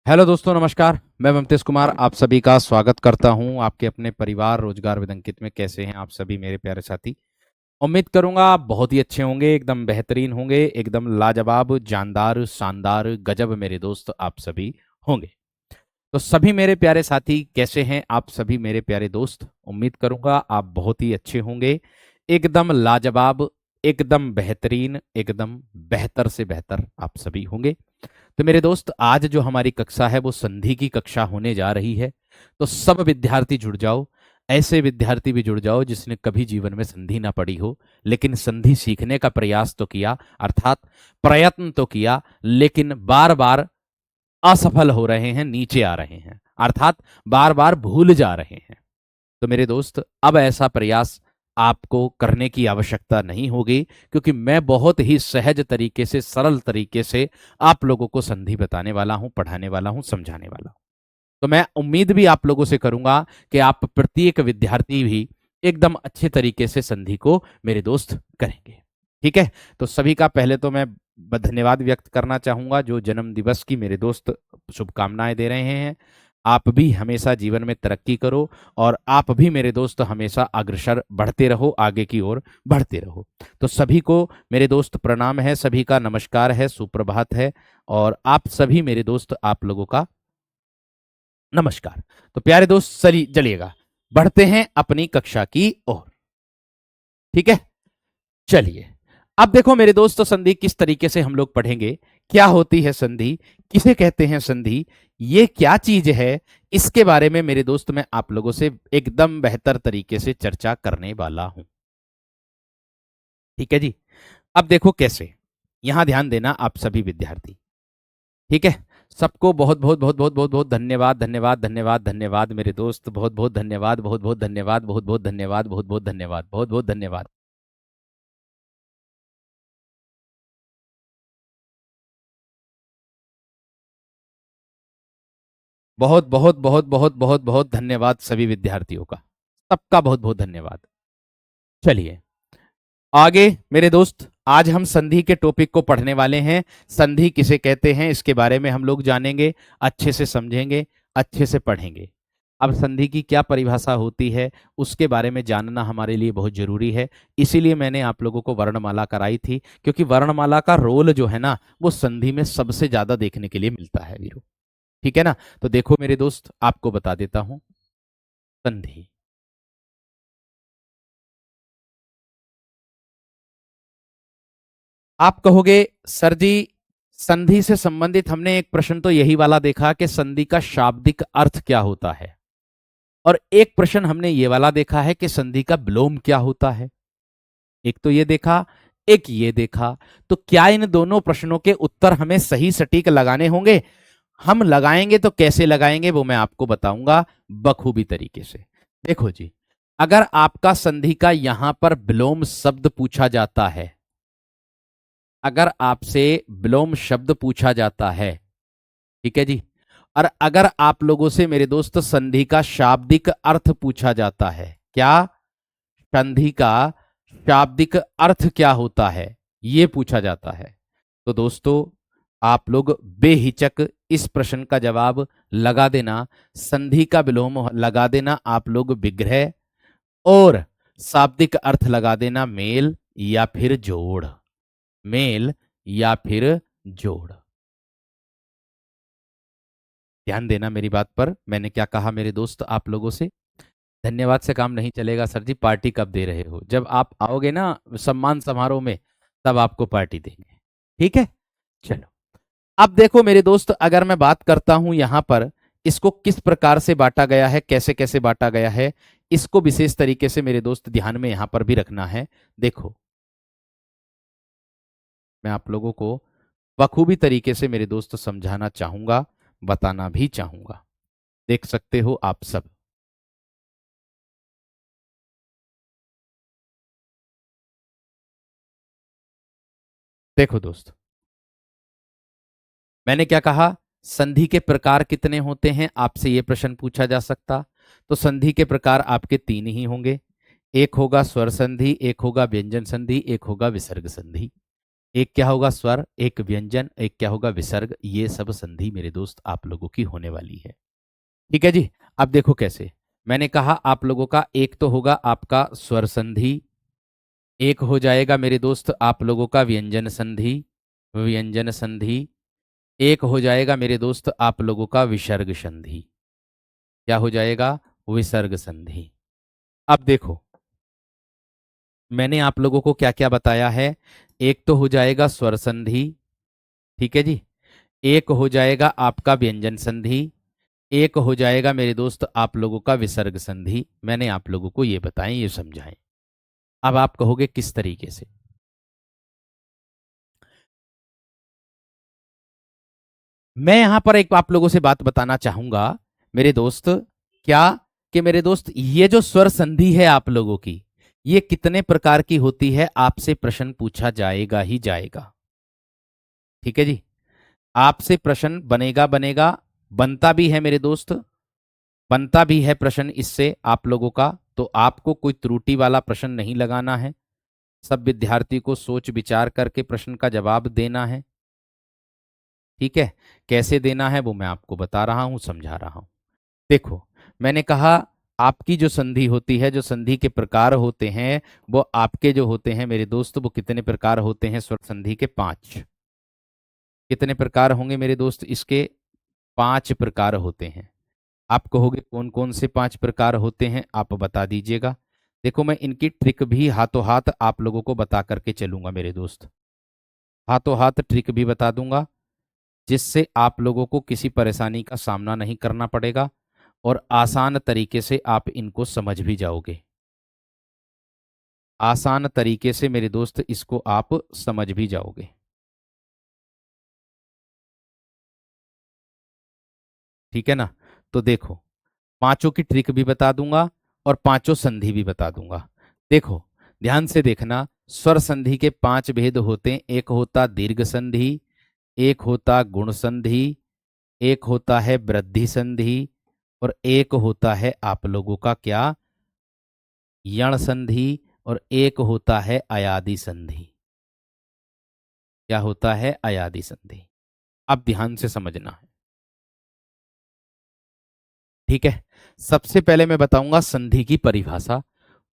Hello दोस्तों, नमस्कार। मैं ममतेश कुमार आप सभी का स्वागत करता हूं आपके अपने परिवार रोजगार विद अंकित में। कैसे हैं आप सभी मेरे प्यारे साथी? उम्मीद करूंगा आप बहुत ही अच्छे होंगे, एकदम बेहतरीन होंगे, एकदम लाजवाब, जानदार, शानदार, गजब मेरे दोस्त आप सभी होंगे। तो सभी मेरे प्यारे साथी कैसे हैं आप सभी मेरे प्यारे दोस्त? उम्मीद करूंगा आप बहुत ही अच्छे होंगे, एकदम लाजवाब, एकदम बेहतरीन, एकदम बेहतर से बेहतर आप सभी होंगे। तो मेरे दोस्त, आज जो हमारी कक्षा है वो संधि की कक्षा होने जा रही है। तो सब विद्यार्थी जुड़ जाओ। ऐसे विद्यार्थी भी जुड़ जाओ जिसने कभी जीवन में संधि ना पढ़ी हो, लेकिन संधि सीखने का प्रयास तो किया, अर्थात प्रयत्न तो किया, लेकिन बार बार असफल हो रहे हैं, नीचे आ रहे हैं, अर्थात बार बार भूल जा रहे हैं। तो मेरे दोस्त, अब ऐसा प्रयास आपको करने की आवश्यकता नहीं होगी, क्योंकि मैं बहुत ही सहज तरीके से, सरल तरीके से आप लोगों को संधि बताने वाला हूं, पढ़ाने वाला हूं, समझाने वाला हूं। तो मैं उम्मीद भी आप लोगों से करूंगा कि आप प्रत्येक विद्यार्थी भी एकदम अच्छे तरीके से संधि को मेरे दोस्त करेंगे। ठीक है? तो सभी का पहले तो मैं धन्यवाद व्यक्त करना चाहूंगा, जो जन्म दिवस की मेरे दोस्त शुभकामनाएं दे रहे हैं। आप भी हमेशा जीवन में तरक्की करो, और आप भी मेरे दोस्त हमेशा अग्रसर बढ़ते रहो, आगे की ओर बढ़ते रहो। तो सभी को मेरे दोस्त प्रणाम है, सभी का नमस्कार है, सुप्रभात है, और आप सभी मेरे दोस्त आप लोगों का नमस्कार। तो प्यारे दोस्त, चलिएगा बढ़ते हैं अपनी कक्षा की ओर। ठीक है? चलिए, अब देखो मेरे दोस्त, संधि किस तरीके से हम लोग पढ़ेंगे, क्या होती है संधि, किसे कहते हैं संधि, ये क्या चीज है, इसके बारे में मेरे दोस्त मैं आप लोगों से एकदम बेहतर तरीके से चर्चा करने वाला हूं। ठीक है जी? अब देखो कैसे, यहां ध्यान देना आप सभी विद्यार्थी। ठीक है? सबको बहुत बहुत बहुत बहुत बहुत बहुत धन्यवाद, धन्यवाद, धन्यवाद, धन्यवाद मेरे दोस्त, बहुत बहुत धन्यवाद, बहुत बहुत धन्यवाद, बहुत बहुत धन्यवाद, बहुत बहुत धन्यवाद, बहुत बहुत धन्यवाद। बहुत बहुत बहुत बहुत बहुत बहुत धन्यवाद सभी विद्यार्थियों का, सबका बहुत बहुत धन्यवाद। चलिए आगे मेरे दोस्त, आज हम संधि के टॉपिक को पढ़ने वाले हैं। संधि किसे कहते हैं इसके बारे में हम लोग जानेंगे, अच्छे से समझेंगे, अच्छे से पढ़ेंगे। अब संधि की क्या परिभाषा होती है उसके बारे में जानना हमारे लिए बहुत जरूरी है। इसीलिए मैंने आप लोगों को वर्णमाला कराई थी, क्योंकि वर्णमाला का रोल जो है ना, वो संधि में सबसे ज्यादा देखने के लिए मिलता है वीरो। ठीक है ना? तो देखो मेरे दोस्त, आपको बता देता हूं संधि। आप कहोगे सर जी, संधि से संबंधित हमने एक प्रश्न तो यही वाला देखा कि संधि का शाब्दिक अर्थ क्या होता है, और एक प्रश्न हमने ये वाला देखा है कि संधि का विलोम क्या होता है। एक तो ये देखा, एक ये देखा। तो क्या इन दोनों प्रश्नों के उत्तर हमें सही सटीक लगाने होंगे? हम लगाएंगे तो कैसे लगाएंगे वो मैं आपको बताऊंगा बखूबी तरीके से। देखो जी, अगर आपका संधि का यहां पर विलोम शब्द पूछा जाता है, अगर आपसे विलोम शब्द पूछा जाता है, ठीक है जी, और अगर आप लोगों से मेरे दोस्त संधि का शाब्दिक अर्थ पूछा जाता है, क्या संधि का शाब्दिक अर्थ क्या होता है, ये पूछा जाता है, तो दोस्तों आप लोग बेहिचक इस प्रश्न का जवाब लगा देना। संधि का विलोम लगा देना आप लोग विग्रह, और शाब्दिक अर्थ लगा देना मेल या फिर जोड़, मेल या फिर जोड़। ध्यान देना मेरी बात पर, मैंने क्या कहा मेरे दोस्त आप लोगों से। धन्यवाद से काम नहीं चलेगा सर जी, पार्टी कब दे रहे हो? जब आप आओगे ना सम्मान समारोह में, तब आपको पार्टी देंगे। ठीक है? चलो, अब देखो मेरे दोस्त, अगर मैं बात करता हूं यहां पर इसको किस प्रकार से बांटा गया है, कैसे कैसे बांटा गया है, इसको विशेष तरीके से मेरे दोस्त ध्यान में यहां पर भी रखना है। देखो, मैं आप लोगों को बखूबी तरीके से मेरे दोस्त समझाना चाहूंगा, बताना भी चाहूंगा। देख सकते हो आप सब। देखो दोस्त, मैंने क्या कहा, संधि के प्रकार कितने होते हैं, आपसे यह प्रश्न पूछा जा सकता। तो संधि के प्रकार आपके तीन ही होंगे। एक होगा स्वर संधि, एक होगा व्यंजन संधि, एक होगा विसर्ग संधि। एक क्या होगा स्वर, एक व्यंजन, एक क्या होगा विसर्ग। ये सब संधि मेरे दोस्त आप लोगों की होने वाली है। ठीक है जी। अब देखो कैसे, मैंने कहा आप लोगों का एक तो होगा आपका स्वर संधि, एक हो जाएगा मेरे दोस्त आप लोगों का व्यंजन संधि, व्यंजन संधि, एक हो जाएगा मेरे दोस्त आप लोगों का विसर्ग संधि। क्या हो जाएगा? विसर्ग संधि। अब देखो मैंने आप लोगों को क्या क्या बताया है। एक तो हो जाएगा स्वर संधि, ठीक है जी। एक हो जाएगा आपका व्यंजन संधि, एक हो जाएगा मेरे दोस्त आप लोगों का विसर्ग संधि। मैंने आप लोगों को ये बताएं, ये समझाएं। अब आप कहोगे किस तरीके से? मैं यहां पर एक आप लोगों से बात बताना चाहूंगा मेरे दोस्त। क्या? कि मेरे दोस्त ये जो स्वर संधि है आप लोगों की, ये कितने प्रकार की होती है, आपसे प्रश्न पूछा जाएगा ही जाएगा। ठीक है जी। आपसे प्रश्न बनेगा बनेगा, बनता भी है मेरे दोस्त, बनता भी है प्रश्न इससे आप लोगों का। तो आपको कोई त्रुटि वाला प्रश्न नहीं लगाना है, सब विद्यार्थी को सोच विचार करके प्रश्न का जवाब देना है। ठीक है। कैसे देना है वो मैं आपको बता रहा हूं, समझा रहा हूं। देखो मैंने कहा आपकी जो संधि होती है, जो संधि के प्रकार होते हैं, वो आपके जो होते हैं मेरे दोस्त, वो कितने प्रकार होते हैं स्वर संधि के? 5। कितने प्रकार होंगे मेरे दोस्त इसके? 5 प्रकार होते हैं। आप कहोगे कौन कौन से 5 प्रकार होते हैं, आप बता दीजिएगा। देखो मैं इनकी ट्रिक भी हाथों हाथ आप लोगों को बता करके चलूंगा मेरे दोस्त, हाथों हाथ ट्रिक भी बता दूंगा, जिससे आप लोगों को किसी परेशानी का सामना नहीं करना पड़ेगा और आसान तरीके से आप इनको समझ भी जाओगे। आसान तरीके से मेरे दोस्त इसको आप समझ भी जाओगे। ठीक है ना? तो देखो पांचों की ट्रिक भी बता दूंगा और पांचों संधि भी बता दूंगा। देखो ध्यान से देखना, स्वर संधि के 5 भेद होते हैं। एक होता दीर्घ संधि, एक होता गुण संधि, एक होता है वृद्धि संधि, और एक होता है आप लोगों का क्या? यण संधि, और एक होता है अयादि संधि। क्या होता है? अयादि संधि। अब ध्यान से समझना है। ठीक है। सबसे पहले मैं बताऊंगा संधि की परिभाषा,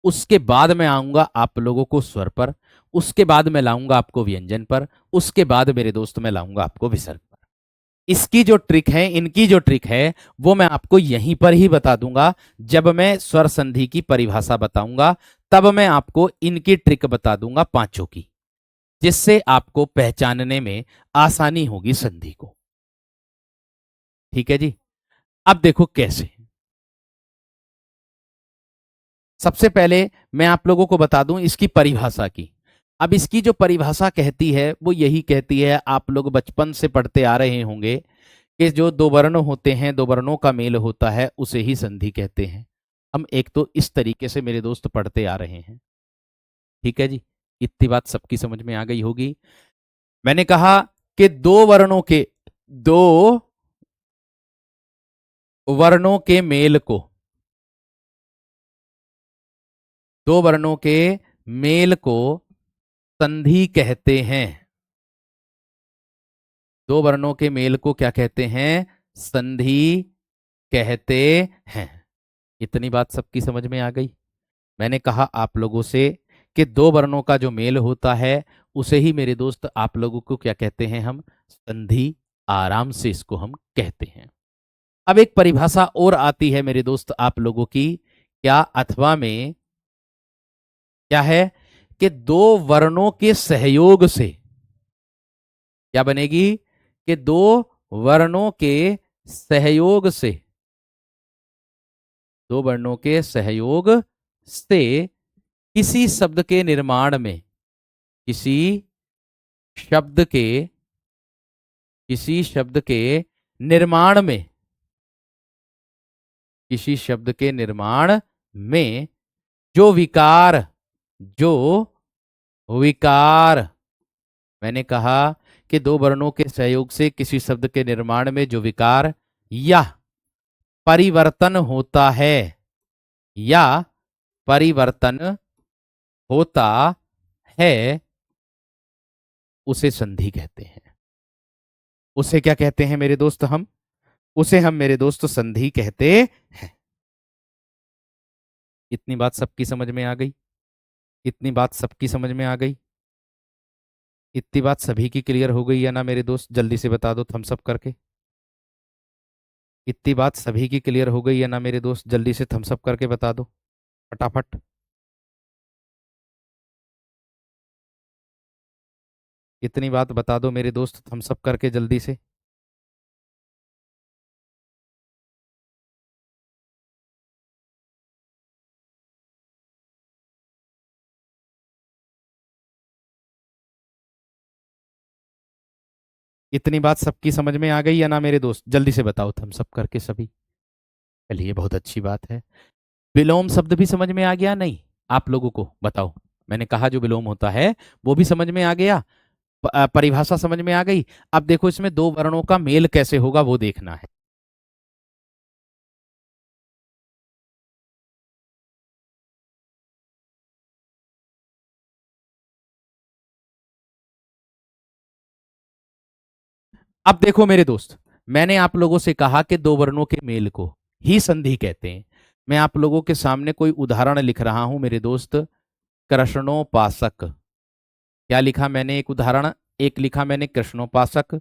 उसके बाद मैं आऊंगा आप लोगों को स्वर पर, उसके बाद मैं लाऊंगा आपको व्यंजन पर, उसके बाद मेरे दोस्त मैं लाऊंगा आपको विसर्ग पर। इसकी जो ट्रिक है, इनकी जो ट्रिक है, वो मैं आपको यहीं पर ही बता दूंगा। जब मैं स्वर संधि की परिभाषा बताऊंगा तब मैं आपको इनकी ट्रिक बता दूंगा पांचों की, जिससे आपको पहचानने में आसानी होगी संधि को। ठीक है जी। अब देखो कैसे। सबसे पहले मैं आप लोगों को बता दूं इसकी परिभाषा की। अब इसकी जो परिभाषा कहती है वो यही कहती है, आप लोग बचपन से पढ़ते आ रहे होंगे कि जो दो वर्ण होते हैं, दो वर्णों का मेल होता है, उसे ही संधि कहते हैं। हम एक तो इस तरीके से मेरे दोस्त पढ़ते आ रहे हैं। ठीक है जी। इतनी बात सबकी समझ में आ गई होगी। मैंने कहा कि दो वर्णों के मेल को, दो वर्णों के मेल को संधि कहते हैं। दो वर्णों के मेल को क्या कहते हैं? संधि कहते हैं। इतनी बात सबकी समझ में आ गई। मैंने कहा आप लोगों से कि दो वर्णों का जो मेल होता है उसे ही मेरे दोस्त आप लोगों को क्या कहते हैं? हम संधि। आराम से इसको हम कहते हैं। अब एक परिभाषा और आती है मेरे दोस्त आप लोगों की, क्या अथवा में, क्या है? कि दो वर्णों के सहयोग से क्या बनेगी? कि दो वर्णों के सहयोग से, दो वर्णों के सहयोग से किसी शब्द के निर्माण में, किसी शब्द के, किसी शब्द के निर्माण में, किसी शब्द के निर्माण में जो विकार, जो विकार, मैंने कहा कि दो वर्णों के सहयोग से किसी शब्द के निर्माण में जो विकार या परिवर्तन होता है, या परिवर्तन होता है, उसे संधि कहते हैं। उसे क्या कहते हैं मेरे दोस्त? हम मेरे दोस्त संधि कहते हैं। इतनी बात सबकी समझ में आ गई? इतनी बात सबकी समझ में आ गई? इतनी बात सभी की क्लियर हो गई है ना मेरे दोस्त? जल्दी से बता दो थम्स अप करके। इतनी बात सभी की क्लियर हो गई है ना मेरे दोस्त? जल्दी से थम्स अप करके बता दो फटाफट। इतनी बात बता दो मेरे दोस्त थम्स अप करके जल्दी से। इतनी बात सबकी समझ में आ गई है ना मेरे दोस्त? जल्दी से बताओ थम्स अप करके सभी। चलिए बहुत अच्छी बात है। विलोम शब्द भी समझ में आ गया? नहीं आप लोगों को बताओ। मैंने कहा जो विलोम होता है वो भी समझ में आ गया। परिभाषा समझ में आ गई। अब देखो इसमें दो वर्णों का मेल कैसे होगा वो देखना है। अब देखो मेरे दोस्त, मैंने आप लोगों से कहा कि दो वर्णों के मेल को ही संधि कहते हैं। मैं आप लोगों के सामने कोई उदाहरण लिख रहा हूं मेरे दोस्त। कृष्णोपासक। क्या लिखा मैंने? एक उदाहरण। एक लिखा मैंने कृष्णोपासक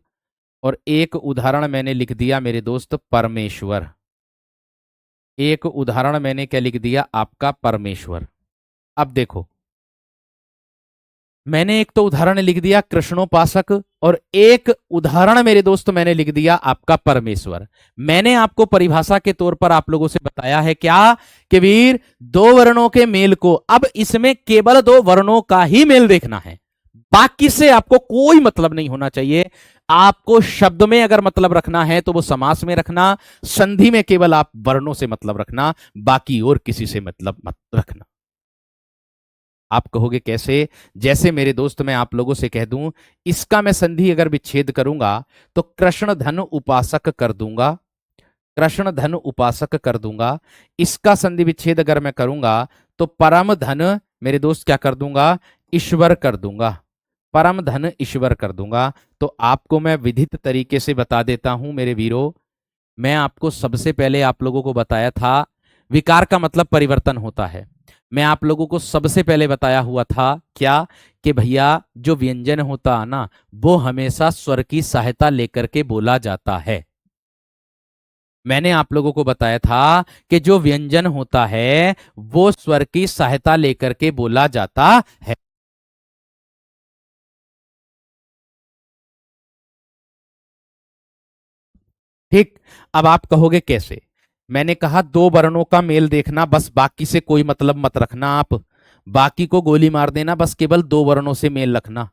और एक उदाहरण मैंने लिख दिया मेरे दोस्त परमेश्वर। एक उदाहरण मैंने क्या लिख दिया? आपका परमेश्वर। अब देखो, मैंने एक तो उदाहरण लिख दिया कृष्णोपासक और एक उदाहरण मेरे दोस्त मैंने लिख दिया आपका परमेश्वर। मैंने आपको परिभाषा के तौर पर आप लोगों से बताया है क्या कि वीर दो वर्णों के मेल को, अब इसमें केवल दो वर्णों का ही मेल देखना है, बाकी से आपको कोई मतलब नहीं होना चाहिए। आपको शब्द में अगर मतलब रखना है तो वो समास में रखना, संधि में केवल आप वर्णों से मतलब रखना, बाकी और किसी से मतलब मत रखना। आप कहोगे कैसे? जैसे मेरे दोस्त मैं आप लोगों से कह दूं, इसका मैं संधि अगर विच्छेद करूंगा तो कृष्ण धन उपासक कर दूंगा। कृष्ण धन उपासक कर दूंगा। इसका संधि विच्छेद अगर मैं करूंगा तो परम धन मेरे दोस्त क्या कर दूंगा? ईश्वर कर दूंगा। परम धन ईश्वर कर दूंगा। तो आपको मैं विधित तरीके से बता देता हूं मेरे वीरों। मैं आपको सबसे पहले आप लोगों को बताया था विकार का मतलब परिवर्तन होता है। मैं आप लोगों को सबसे पहले बताया हुआ था क्या कि भैया जो व्यंजन होता है ना वो हमेशा स्वर की सहायता लेकर के बोला जाता है। मैंने आप लोगों को बताया था कि जो व्यंजन होता है वो स्वर की सहायता लेकर के बोला जाता है। ठीक। अब आप कहोगे कैसे? मैंने कहा दो वर्णों का मेल देखना बस, बाकी से कोई मतलब मत रखना। आप बाकी को गोली मार देना, बस केवल दो वर्णों से मेल रखना।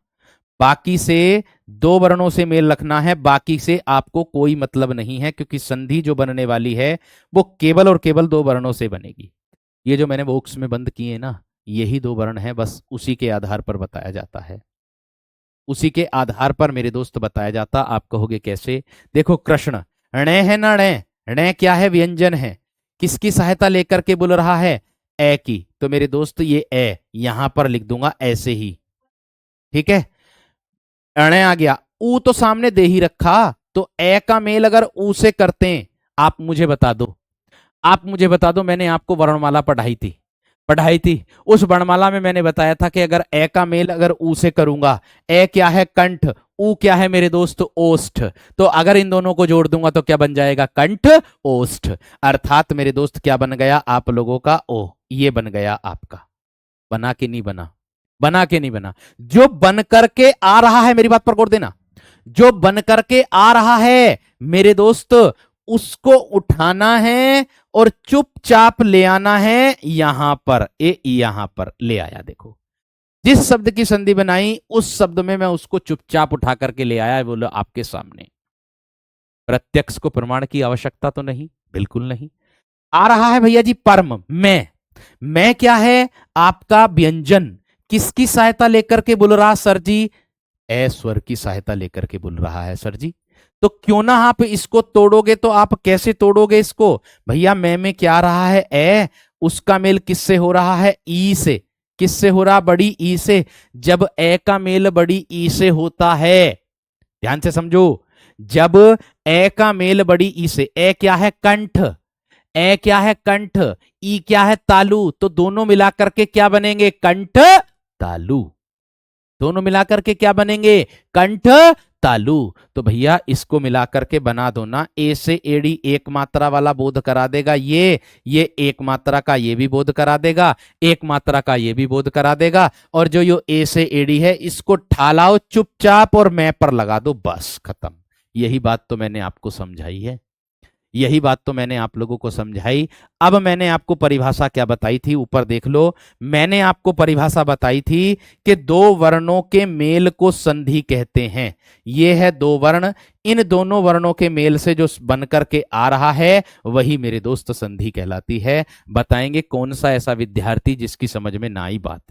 बाकी से दो वर्णों से मेल रखना है, बाकी से आपको कोई मतलब नहीं है, क्योंकि संधि जो बनने वाली है वो केवल और केवल दो वर्णों से बनेगी। ये जो मैंने बॉक्स में बंद किए ना, यही दो वर्ण है, बस उसी के आधार पर बताया जाता है। उसी के आधार पर मेरे दोस्त बताया जाता। आप कहोगे कैसे? देखो कृष्ण ण है ना, ण ण क्या है? व्यंजन है। किसकी सहायता लेकर के बोल रहा है? ए की। तो मेरे दोस्त ये ए यहां पर लिख दूंगा ऐसे ही। ठीक है, अण आ गया। ऊ तो सामने दे ही रखा, तो ए का मेल अगर ऊ से करते हैं, आप मुझे बता दो। आप मुझे बता दो, मैंने आपको वर्णमाला पढ़ाई थी। उस वर्णमाला में मैंने बताया था कि अगर ए का मेल अगर ऊ से करूंगा, ए क्या है? कंठ। ऊ क्या है मेरे दोस्त? ओष्ठ। तो अगर इन दोनों को जोड़ दूंगा तो क्या बन जाएगा? कंठ ओष्ठ। अर्थात मेरे दोस्त क्या बन गया आप लोगों का? ओ। ये बन गया आपका। बना के नहीं बना? बना के नहीं बना। जो बन करके आ रहा है, मेरी बात पर गौर देना, जो बन करके आ रहा है मेरे दोस्त उसको उठाना है और चुपचाप ले आना है यहां पर। यहां पर ले आया। देखो जिस शब्द की संधि बनाई उस शब्द में मैं उसको चुपचाप उठा करके ले आया, बोलो आपके सामने। प्रत्यक्ष को प्रमाण की आवश्यकता तो नहीं, बिल्कुल नहीं। आ रहा है भैया जी परम। मैं क्या है? आपका व्यंजन। किसकी सहायता लेकर के बोल रहा सर जी? ए स्वर की सहायता लेकर के बोल रहा है सर जी। तो क्यों ना आप इसको तोड़ोगे? तो आप कैसे तोड़ोगे इसको? भैया मैं में क्या आ रहा है? ए। उसका मेल किससे हो रहा है? ई से। किससे हो रहा? बड़ी ई से। जब ए का मेल बड़ी ई से होता है, ध्यान से समझो, जब ए का मेल बड़ी ई से, ए क्या है? कंठ। ए क्या है? कंठ। ई क्या है? तालु। तो दोनों मिलाकर के क्या बनेंगे? कंठ तालु। दोनों मिलाकर के क्या बनेंगे? कंठ तालु। तो भैया इसको मिलाकर के बना दो ना, ए से एडी एक मात्रा वाला बोध करा देगा ये एक मात्रा का ये भी बोध करा देगा, एक मात्रा का ये भी बोध करा देगा, और जो ये ए से एडी है इसको ठालाओ चुपचाप और मैं पर लगा दो, बस खत्म। यही बात तो मैंने आपको समझाई है, यही बात तो मैंने आप लोगों को समझाई। अब मैंने आपको परिभाषा क्या बताई थी, ऊपर देख लो। मैंने आपको परिभाषा बताई थी कि दो वर्णों के मेल को संधि कहते हैं। ये है दो वर्ण, इन दोनों वर्णों के मेल से जो बनकर के आ रहा है वही मेरे दोस्त संधि कहलाती है। बताएंगे कौन सा ऐसा विद्यार्थी जिसकी समझ में ना आई बात?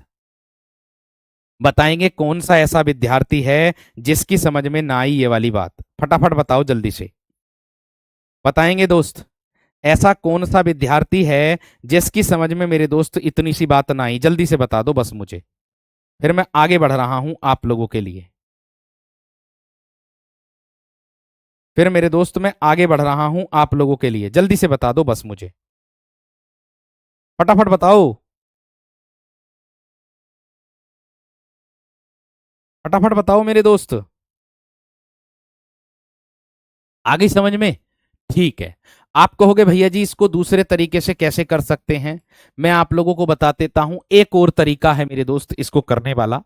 बताएंगे कौन सा ऐसा विद्यार्थी है जिसकी समझ में ना आई ये वाली बात? फटाफट बताओ जल्दी से, बताएंगे दोस्त। ऐसा कौन सा विद्यार्थी है जिसकी समझ में मेरे दोस्त इतनी सी बात ना आई? जल्दी से बता दो बस मुझे, फिर मैं आगे बढ़ रहा हूं आप लोगों के लिए। फिर मेरे दोस्त मैं आगे बढ़ रहा हूं आप लोगों के लिए, जल्दी से बता दो बस मुझे, फटाफट बताओ, फटाफट बताओ मेरे दोस्त। आ गई समझ में? ठीक है। आप कहोगे भैया जी इसको दूसरे तरीके से कैसे कर सकते हैं? मैं आप लोगों को बता देता हूं, एक और तरीका है मेरे दोस्त इसको करने वाला।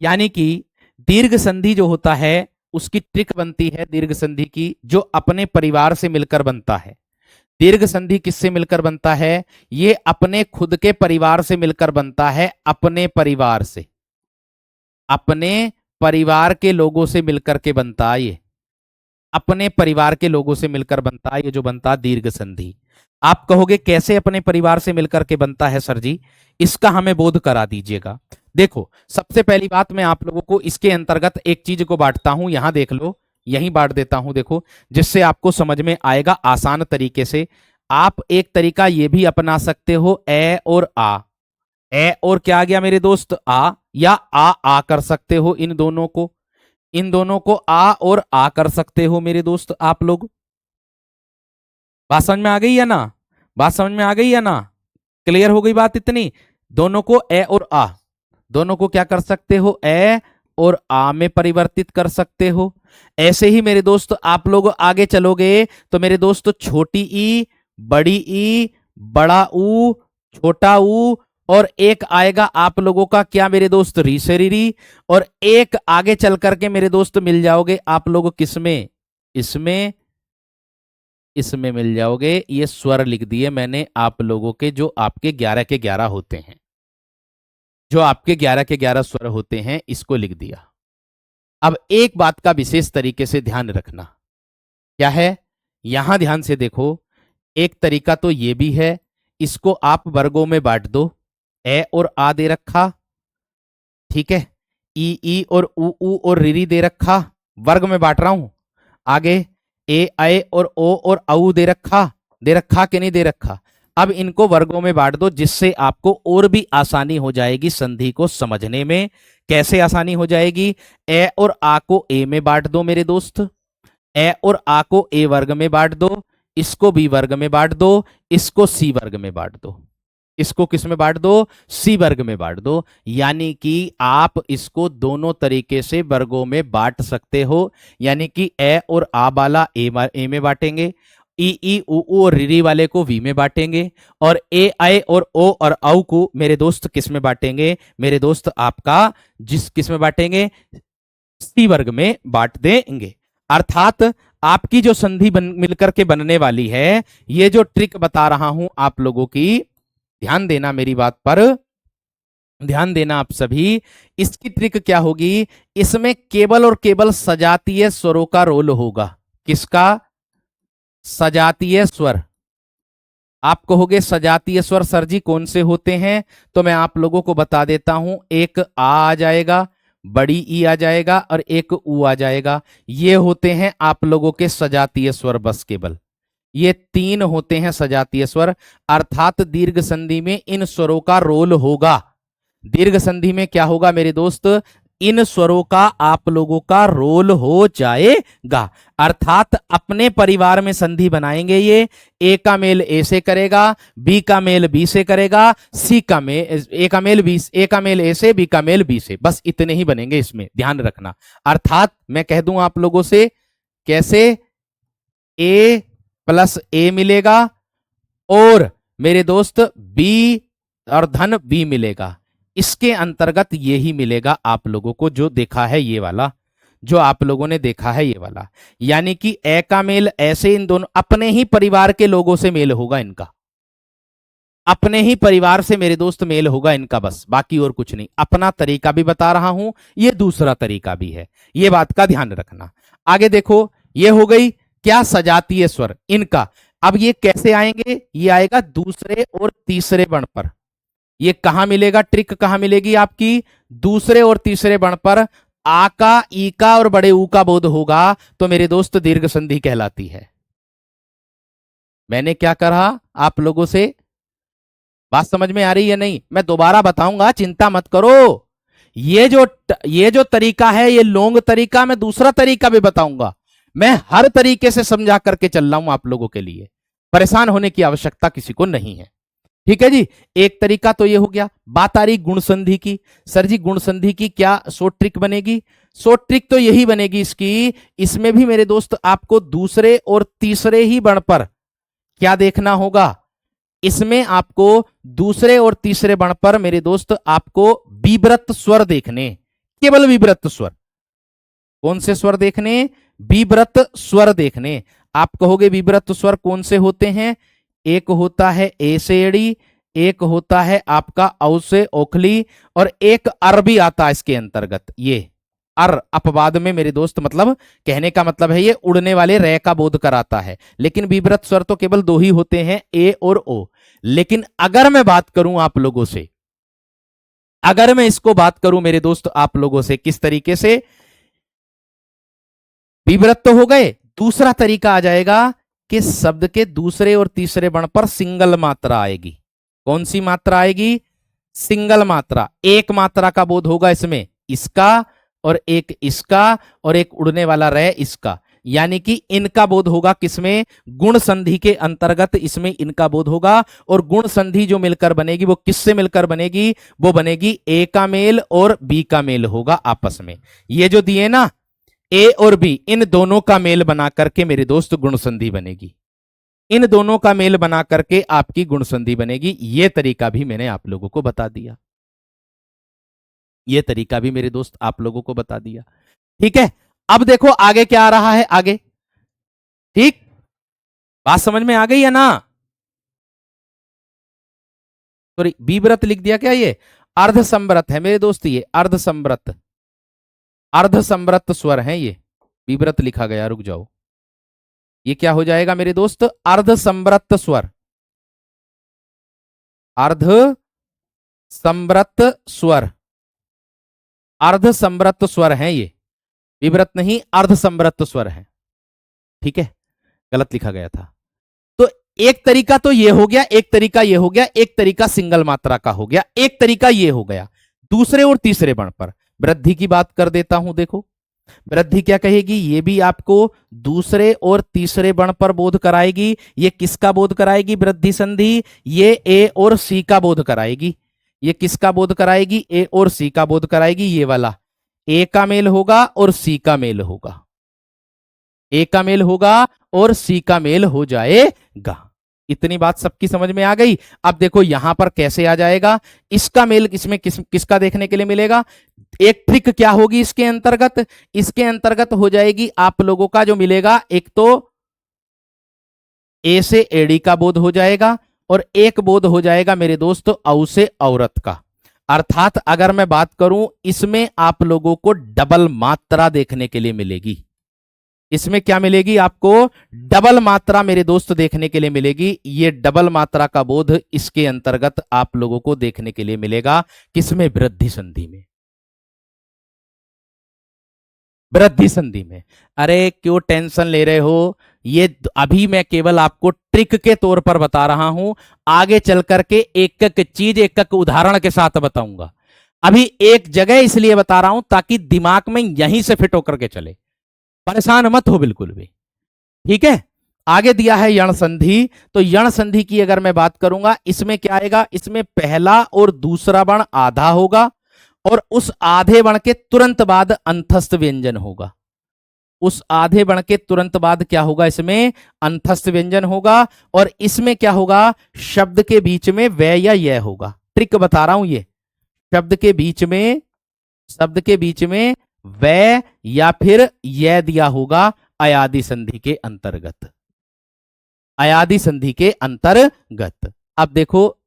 यानी कि दीर्घ संधि जो होता है उसकी ट्रिक बनती है दीर्घ संधि की, जो अपने परिवार से मिलकर बनता है। दीर्घ संधि किससे मिलकर बनता है? ये अपने खुद के परिवार से मिलकर बनता है, अपने परिवार से, अपने परिवार के लोगों से मिलकर के बनता है। ये अपने परिवार के लोगों से मिलकर बनता है, ये जो बनता है दीर्घ संधि। आप कहोगे कैसे अपने परिवार से मिलकर के बनता है सर जी? इसका हमें बोध करा दीजिएगा। देखो, सबसे पहली बात मैं आप लोगों को इसके अंतर्गत एक चीज को बांटता हूं, यहां देख लो, यहीं बांट देता हूं, देखो, जिससे आपको समझ में आएगा आसान तरीके से। आप एक तरीका ये भी अपना सकते हो, ए और आ। ए और क्या आ गया मेरे दोस्त? आ, या आ कर सकते हो इन दोनों को, इन दोनों को आ और आ कर सकते हो मेरे दोस्त आप लोग। बात समझ में आ गई है ना? बात समझ में आ गई है ना? क्लियर हो गई बात इतनी? दोनों को ए और आ, दोनों को क्या कर सकते हो? ए और आ में परिवर्तित कर सकते हो। ऐसे ही मेरे दोस्त आप लोग आगे चलोगे तो मेरे दोस्त छोटी ई, बड़ी ई, बड़ा ऊ, छोटा ऊ, और एक आएगा आप लोगों का क्या मेरे दोस्त? री से री। और एक आगे चल करके मेरे दोस्त मिल जाओगे आप लोग किसमें? इसमें, इसमें मिल जाओगे। ये स्वर लिख दिए मैंने आप लोगों के, जो आपके 11 के 11 होते हैं, जो आपके 11 के 11 स्वर होते हैं, इसको लिख दिया। अब एक बात का विशेष तरीके से ध्यान रखना, क्या है? यहां ध्यान से देखो, एक तरीका तो ये भी है, इसको आप वर्गों में बांट दो। ए और आ दे रखा, ठीक है, ई और ऊ और री दे रखा, वर्ग में बांट रहा हूं। आगे ए आए और ओ और औ दे रखा कि नहीं दे रखा? अब इनको वर्गों में बांट दो, जिससे आपको और भी आसानी हो जाएगी संधि को समझने में। कैसे आसानी हो जाएगी? ए और आ को ए में बांट दो मेरे दोस्त, ए और आ को ए वर्ग में बांट दो, इसको बी वर्ग में बांट दो, इसको सी वर्ग में बांट दो, इसको किस में बांट दो? सी वर्ग में बांट दो। यानी कि आप इसको दोनों तरीके से वर्गों में बांट सकते हो। यानी कि ए और आ वाला ए में बांटेंगे, ई ऊ और री वाले को वी में बांटेंगे, और ए आई और ओ और औ को मेरे दोस्त किस में बांटेंगे? मेरे दोस्त आपका जिस किस में बांटेंगे? सी वर्ग में बांट देंगे। अर्थात आपकी जो संधि मिलकर के बनने वाली है, ये जो ट्रिक बता रहा हूं आप लोगों की, ध्यान देना मेरी बात पर, ध्यान देना आप सभी। इसकी ट्रिक क्या होगी? इसमें केवल और केवल सजातीय स्वरों का रोल होगा। किसका? सजातीय स्वर। आप कहोगे सजातीय स्वर सर जी कौन से होते हैं? तो मैं आप लोगों को बता देता हूं, एक आ जाएगा, बड़ी ई आ जाएगा, और एक ऊ आ जाएगा। ये होते हैं आप लोगों के सजातीय स्वर, बस केवल ये तीन होते हैं सजातीय स्वर। अर्थात दीर्घ संधि में इन स्वरों का रोल होगा। दीर्घ संधि में क्या होगा मेरे दोस्त, इन स्वरों का आप लोगों का रोल हो जाएगा, अर्थात अपने परिवार में संधि बनाएंगे ये। ए का मेल ए से करेगा, बी का मेल बी से करेगा, सी का मेल ए का मेल बी, ए का मेल ए से, बी का मेल बी से, बस इतने ही बनेंगे, इसमें ध्यान रखना। अर्थात मैं कह दूं आप लोगों से कैसे, ए प्लस ए मिलेगा और मेरे दोस्त बी और धन बी मिलेगा, इसके अंतर्गत यही मिलेगा आप लोगों को जो देखा है ये वाला, जो आप लोगों ने देखा है ये वाला। यानी कि ए का मेल ऐसे, इन दोनों अपने ही परिवार के लोगों से मेल होगा इनका, अपने ही परिवार से मेरे दोस्त मेल होगा इनका, बस बाकी और कुछ नहीं। अपना तरीका भी बता रहा हूं, ये दूसरा तरीका भी है, ये बात का ध्यान रखना। आगे देखो, ये हो गई क्या, सजातीय स्वर इनका। अब ये कैसे आएंगे, ये आएगा दूसरे और तीसरे वर्ण पर। ये कहां मिलेगा, ट्रिक कहां मिलेगी आपकी, दूसरे और तीसरे वर्ण पर। आ का, ई का और बड़े ऊ का बोध होगा तो मेरे दोस्त दीर्घ संधि कहलाती है। मैंने क्या कहा आप लोगों से, बात समझ में आ रही है नहीं, मैं दोबारा बताऊंगा, चिंता मत करो। ये जो तरीका है ये लॉन्ग तरीका, मैं दूसरा तरीका भी बताऊंगा। मैं हर तरीके से समझा करके चल रहा हूं आप लोगों के लिए, परेशान होने की आवश्यकता किसी को नहीं है। ठीक है जी, एक तरीका तो ये हो गया। बात आ रही गुण संधि की। सर जी गुण संधि की क्या शॉर्ट ट्रिक बनेगी, शॉर्ट ट्रिक तो यही बनेगी इसकी, इसमें भी मेरे दोस्त आपको दूसरे और तीसरे ही वर्ण पर क्या देखना होगा, इसमें आपको दूसरे और तीसरे वर्ण पर मेरे दोस्त आपको विव्रत स्वर देखने, केवल विव्रत स्वर। कौन से स्वर देखने, विव्रत स्वर देखने। आप कहोगे विव्रत स्वर कौन से होते हैं, एक होता है ए से एड़ी, एक होता है आपका औ से ओखली, और एक अर भी आता है इसके अंतर्गत। ये अर अपवाद में मेरे दोस्त, मतलब कहने का मतलब है ये उड़ने वाले रे का बोध कराता है, लेकिन विव्रत स्वर तो केवल दो ही होते हैं, ए और ओ। लेकिन अगर मैं बात करूं आप लोगों से, अगर मैं इसको बात करूं मेरे दोस्त आप लोगों से किस तरीके से, विव्रत तो हो गए, दूसरा तरीका आ जाएगा कि शब्द के दूसरे और तीसरे वर्ण पर सिंगल मात्रा आएगी। कौन सी मात्रा आएगी, सिंगल मात्रा। एक मात्रा का बोध होगा इसमें, इसका और एक इसका और एक उड़ने वाला रह इसका, यानी कि इनका बोध होगा किसमें, गुण संधि के अंतर्गत इसमें इनका बोध होगा। और गुण संधि जो मिलकर बनेगी वो किससे मिलकर बनेगी, वो बनेगी ए का मेल और बी का मेल होगा आपस में। ये जो दिए ना ए और बी, इन दोनों का मेल बना करके मेरे दोस्त गुण संधि बनेगी, इन दोनों का मेल बना करके आपकी गुण संधि बनेगी। यह तरीका भी मैंने आप लोगों को बता दिया, यह तरीका भी मेरे दोस्त आप लोगों को बता दिया। ठीक है, अब देखो आगे क्या आ रहा है, आगे ठीक, बात समझ में आ गई है ना। सॉरी, विव्रत लिख दिया क्या, ये अर्ध संव्रत है मेरे दोस्त, ये अर्ध संव्रत, अर्ध संव्रत स्वर है ये, विव्रत लिखा गया, रुक जाओ, ये क्या हो जाएगा मेरे दोस्त, अर्ध संव्रत स्वर, अर्ध संव्रत स्वर, अर्ध संव्रत स्वर है ये, विव्रत नहीं, अर्ध संव्रत स्वर है। ठीक है, गलत लिखा गया था। तो एक तरीका तो ये हो गया, एक तरीका ये हो गया, एक तरीका सिंगल मात्रा का हो गया, एक तरीका ये हो गया दूसरे और तीसरे वर्ण पर। वृद्धि की बात कर देता हूं, देखो वृद्धि क्या कहेगी, ये भी आपको दूसरे और तीसरे वर्ण पर बोध कराएगी। ये किसका बोध कराएगी वृद्धि संधि, ये ए और सी का बोध कराएगी। ये किसका बोध कराएगी, ए और सी का बोध कराएगी। ये वाला ए का मेल होगा और सी का मेल होगा, ए का मेल होगा और सी का मेल हो जाएगा। इतनी बात सबकी समझ में आ गई। अब देखो यहां पर कैसे आ जाएगा, इसका मेल इसमें किसका देखने के लिए मिलेगा। एक ट्रिक क्या होगी इसके अंतर्गत, इसके अंतर्गत हो जाएगी आप लोगों का जो मिलेगा, एक तो ए से एडी का बोध हो जाएगा और एक बोध हो जाएगा मेरे दोस्त औ से औरत का। अर्थात अगर मैं बात करूं, इसमें आप लोगों को डबल मात्रा देखने के लिए मिलेगी। इसमें क्या मिलेगी आपको, डबल मात्रा मेरे दोस्त देखने के लिए मिलेगी। ये डबल मात्रा का बोध इसके अंतर्गत आप लोगों को देखने के लिए मिलेगा, किसमें, वृद्धि संधि में, वृद्धि संधि में। अरे क्यों टेंशन ले रहे हो, ये अभी मैं केवल आपको ट्रिक के तौर पर बता रहा हूं, आगे चल करके एक एक चीज एक एक उदाहरण के साथ बताऊंगा। अभी एक जगह इसलिए बता रहा हूं ताकि दिमाग में यहीं से फिट होकर के चले, परेशान मत हो बिल्कुल भी, ठीक है। आगे दिया है यण संधि, तो यण संधि की अगर मैं बात करूंगा, इसमें क्या आएगा, इसमें पहला और दूसरा वर्ण आधा होगा और उस आधे वर्ण के तुरंत बाद अंतस्थ व्यंजन होगा। उस आधे वर्ण के तुरंत बाद क्या होगा, इसमें अंतस्थ व्यंजन होगा और इसमें क्या होगा, शब्द के बीच में व या यह होगा। ट्रिक बता रहा हूं ये, शब्द के बीच में व या फिर यह दिया होगा अयादि संधि के अंतर्गत, अयादि संधि के अंतर्गत। अब देखो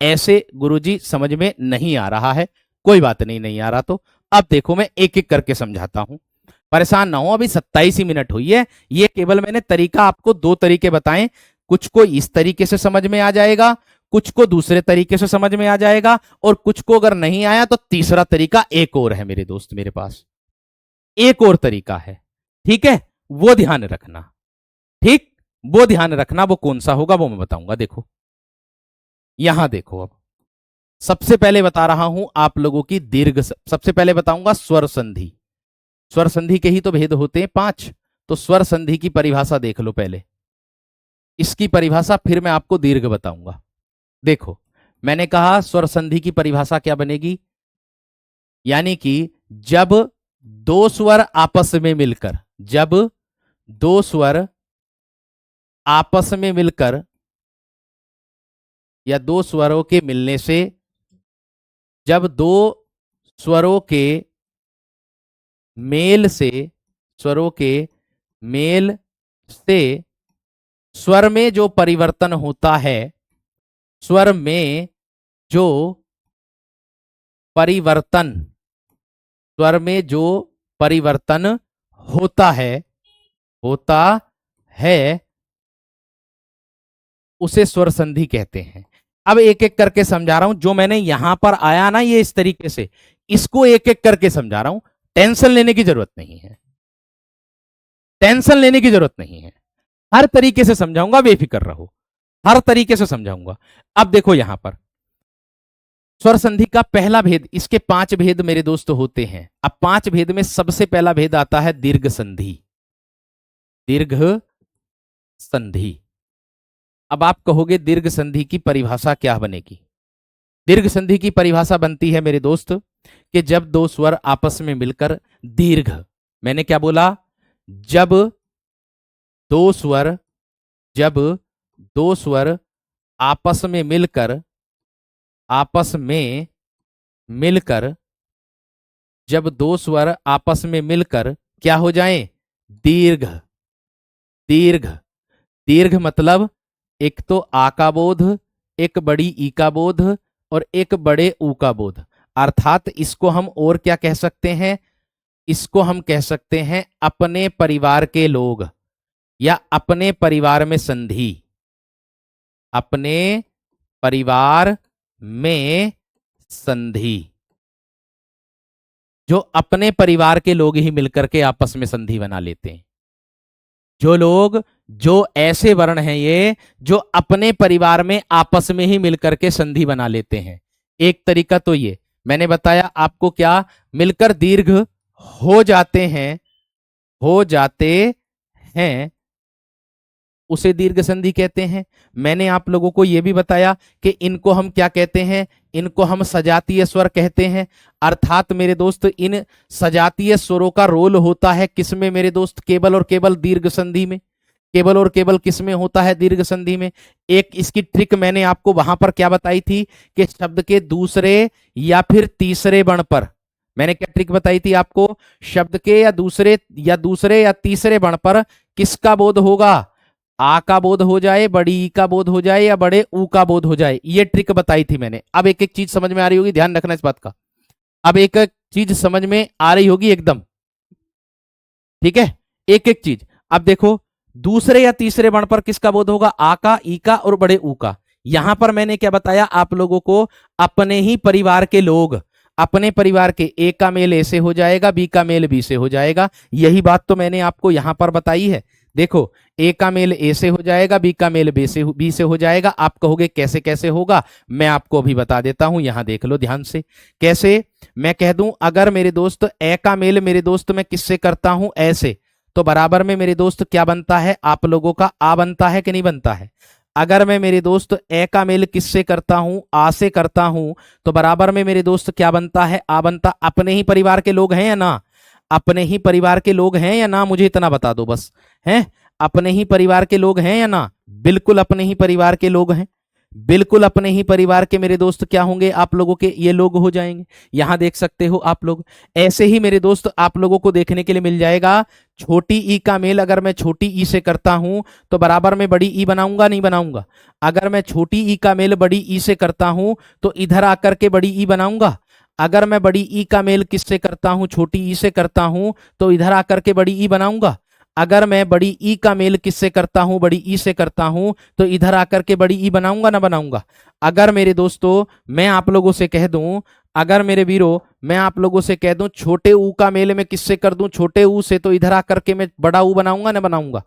ऐसे गुरुजी समझ में नहीं आ रहा है, कोई बात नहीं, नहीं आ रहा तो अब देखो मैं एक एक करके समझाता हूं, परेशान ना हो। अभी 27 ही मिनट हुई है, ये केवल मैंने तरीका आपको दो तरीके बताएं, कुछ को इस तरीके से समझ में आ जाएगा, कुछ को दूसरे तरीके से समझ में आ जाएगा, और कुछ को अगर नहीं आया तो तीसरा तरीका एक और है मेरे दोस्त, मेरे पास एक और तरीका है, ठीक है, वो ध्यान रखना, ठीक, वो ध्यान रखना। वो कौन सा होगा वो मैं बताऊंगा। देखो यहां देखो, अब सबसे पहले बता रहा हूं आप लोगों की दीर्घ, सबसे पहले बताऊंगा स्वर संधि। स्वर संधि के ही तो भेद होते हैं 5, तो स्वर संधि की परिभाषा देख लो पहले, इसकी परिभाषा फिर मैं आपको दीर्घ बताऊंगा। देखो मैंने कहा स्वर संधि की परिभाषा क्या बनेगी, यानी कि जब दो स्वर आपस में मिलकर, जब दो स्वर आपस में मिलकर या दो स्वरों के मिलने से, जब दो स्वरों के मेल से, स्वरों के मेल से स्वर में जो परिवर्तन होता है, स्वर में जो परिवर्तन, स्वर में जो परिवर्तन होता है उसे स्वर संधि कहते हैं। अब एक एक करके समझा रहा हूं, जो मैंने यहां पर आया ना ये इस तरीके से, इसको एक एक करके समझा रहा हूं, टेंशन लेने की जरूरत नहीं है, टेंशन लेने की जरूरत नहीं है, हर तरीके से समझाऊंगा, बेफिक्र रहो, हर तरीके से समझाऊंगा। अब देखो यहां पर स्वर संधि का पहला भेद, इसके 5 भेद मेरे दोस्त होते हैं। अब 5 भेद में सबसे पहला भेद आता है दीर्घ संधि, दीर्घ संधि। अब आप कहोगे दीर्घ संधि की परिभाषा क्या बनेगी, दीर्घ संधि की परिभाषा बनती है मेरे दोस्त कि जब दो स्वर आपस में मिलकर दीर्घ, मैंने क्या बोला, जब दो स्वर आपस में मिलकर, जब दो स्वर आपस में मिलकर क्या हो जाएं, दीर्घ, दीर्घ, दीर्घ मतलब एक तो आ का बोध, एक बड़ी ई का बोध और एक बड़े ऊ का बोध, अर्थात इसको हम और क्या कह सकते हैं, इसको हम कह सकते हैं अपने परिवार के लोग या अपने परिवार में संधि, अपने परिवार में संधि, जो अपने परिवार के लोग ही मिलकर के आपस में संधि बना लेते हैं। जो लोग, जो ऐसे वर्ण हैं ये जो अपने परिवार में आपस में ही मिलकर के संधि बना लेते हैं। एक तरीका तो ये मैंने बताया आपको, क्या मिलकर दीर्घ हो जाते हैं उसे दीर्घ संधि कहते हैं। मैंने आप लोगों को यह भी बताया कि इनको हम क्या कहते हैं, इनको हम सजातीय स्वर कहते हैं। अर्थात मेरे दोस्त इन सजातीय स्वरों का रोल होता है किसमें मेरे दोस्त, केवल और केवल दीर्घ संधि में, केवल और केवल किसमें होता है, दीर्घ संधि में। एक इसकी ट्रिक मैंने आपको वहां पर क्या बताई थी कि शब्द के दूसरे या फिर तीसरे वर्ण पर, मैंने क्या ट्रिक बताई थी आपको, शब्द के या दूसरे या तीसरे वर्ण पर किसका बोध होगा, आ का बोध हो जाए, बड़ी ई का बोध हो जाए या बड़े ऊ का बोध हो जाए, ये ट्रिक बताई थी मैंने। अब एक एक चीज समझ में आ रही होगी, ध्यान रखना इस बात का, अब एक एक चीज समझ में आ रही होगी एकदम, ठीक है, एक एक चीज। अब देखो दूसरे या तीसरे वर्ण पर किसका बोध होगा, आ का, ई का और बड़े ऊ का। यहां पर मैंने क्या बताया आप लोगों को, अपने ही परिवार के लोग, अपने परिवार के, ए का मेल ए से हो जाएगा, बी का मेल बी से हो जाएगा, यही बात तो मैंने आपको यहां पर बताई है। देखो, ए का मेल ए से हो जाएगा, बी का मेल बी से हो जाएगा। आप कहोगे कैसे कैसे होगा, मैं आपको अभी बता देता हूं, यहां देख लो ध्यान से। कैसे? मैं कह दूं अगर मेरे दोस्त ए का मेल मेरे दोस्त मैं किससे करता हूं, ऐसे, तो बराबर में मेरे दोस्त क्या बनता है, आप लोगों का आ बनता है कि नहीं बनता है। अगर मैं मेरे दोस्त ए का मेल किससे करता हूं, आ से करता हूं, तो बराबर में मेरे दोस्त क्या बनता है, आ बनता। अपने ही परिवार के लोग हैं या ना, अपने ही परिवार के लोग हैं या ना, मुझे इतना बता दो बस। हैं? अपने ही परिवार के लोग हैं या ना? बिल्कुल अपने ही परिवार के लोग हैं। बिल्कुल अपने ही परिवार के मेरे दोस्त क्या होंगे, आप लोगों के ये लोग हो जाएंगे। यहां देख सकते हो आप लोग। ऐसे ही मेरे दोस्त आप लोगों को देखने के लिए मिल जाएगा, छोटी ई का मेल अगर मैं छोटी ई से करता हूं तो बराबर में बड़ी ई बनाऊंगा नहीं बनाऊंगा। अगर मैं छोटी ई का मेल बड़ी ई से करता हूं तो इधर आकर के बड़ी ई बनाऊंगा। अगर मैं बड़ी ई का मेल किससे करता हूं, छोटी ई से करता हूं, तो इधर आकर के बड़ी ई बनाऊंगा। अगर मैं बड़ी ई का मेल किससे करता हूं, बड़ी ई से करता हूं, तो इधर आकर के बड़ी ई बनाऊंगा ना बनाऊंगा। अगर मेरे दोस्तों मैं आप लोगों से कह दूं, अगर मेरे वीरों मैं आप लोगों से कह दूं छोटे ऊ का मेल मैं किससे कर दूं, छोटे ऊ से, तो इधर आकर के मैं बड़ा ऊ बनाऊंगा ना बनाऊंगा।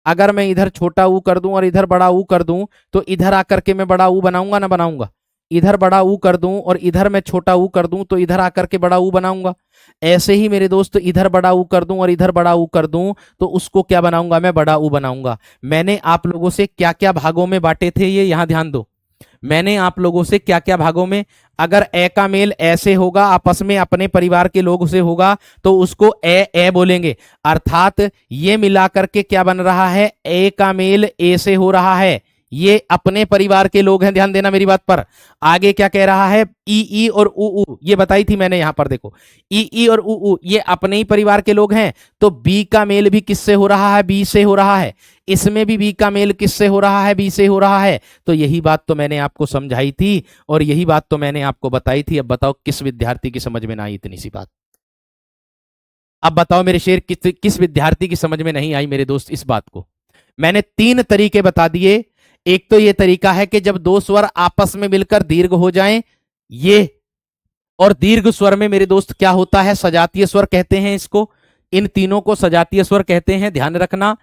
अगर मैं इधर छोटा ऊ कर दूं और इधर बड़ा ऊ कर दूं, तो इधर आकर के मैं बड़ा ऊ बनाऊंगा ना बनाऊंगा। इधर बड़ा ऊ कर दूं और इधर मैं छोटा ऊ कर दूं, तो इधर आकर के बड़ा ऊ बनाऊंगा। ऐसे ही मेरे दोस्त इधर बड़ा ऊ कर दूं और इधर बड़ा ऊ कर दूं, तो उसको क्या बनाऊंगा, मैं बड़ा ऊ बनाऊंगा। मैंने आप लोगों से क्या क्या भागों में बांटे थे, ये यहां ध्यान दो। मैंने आप लोगों से क्या क्या भागों में, अगर ए का मेल ऐसे होगा, आपस में अपने परिवार के लोग से होगा, तो उसको ए बोलेंगे। अर्थात ये मिलाकर के क्या बन रहा है, ए का मेल ए से हो रहा है, ये अपने परिवार के लोग हैं। ध्यान देना मेरी बात पर। आगे क्या कह रहा है, ई और ऊ, ये बताई थी मैंने यहां पर, देखो ई और ऊ ये अपने ही परिवार के लोग हैं। तो बी का मेल भी किससे हो रहा है, बी से हो रहा है। इसमें भी बी का मेल किससे हो रहा है, बी से हो रहा है। तो यही बात तो मैंने आपको समझाई थी और यही बात तो मैंने आपको बताई थी। अब बताओ किस विद्यार्थी की समझ में ना आई इतनी सी बात। अब बताओ मेरे शेर, किस विद्यार्थी की समझ में नहीं आई मेरे दोस्त इस बात को। मैंने 3 तरीके बता दिए। एक तो ये तरीका है कि जब दो स्वर आपस में मिलकर दीर्घ हो जाएं, ये, और दीर्घ स्वर में मेरे दोस्त क्या होता है, सजातीय स्वर कहते हैं इसको। इन तीनों को सजातीय स्वर कहते हैं, ध्यान रखना।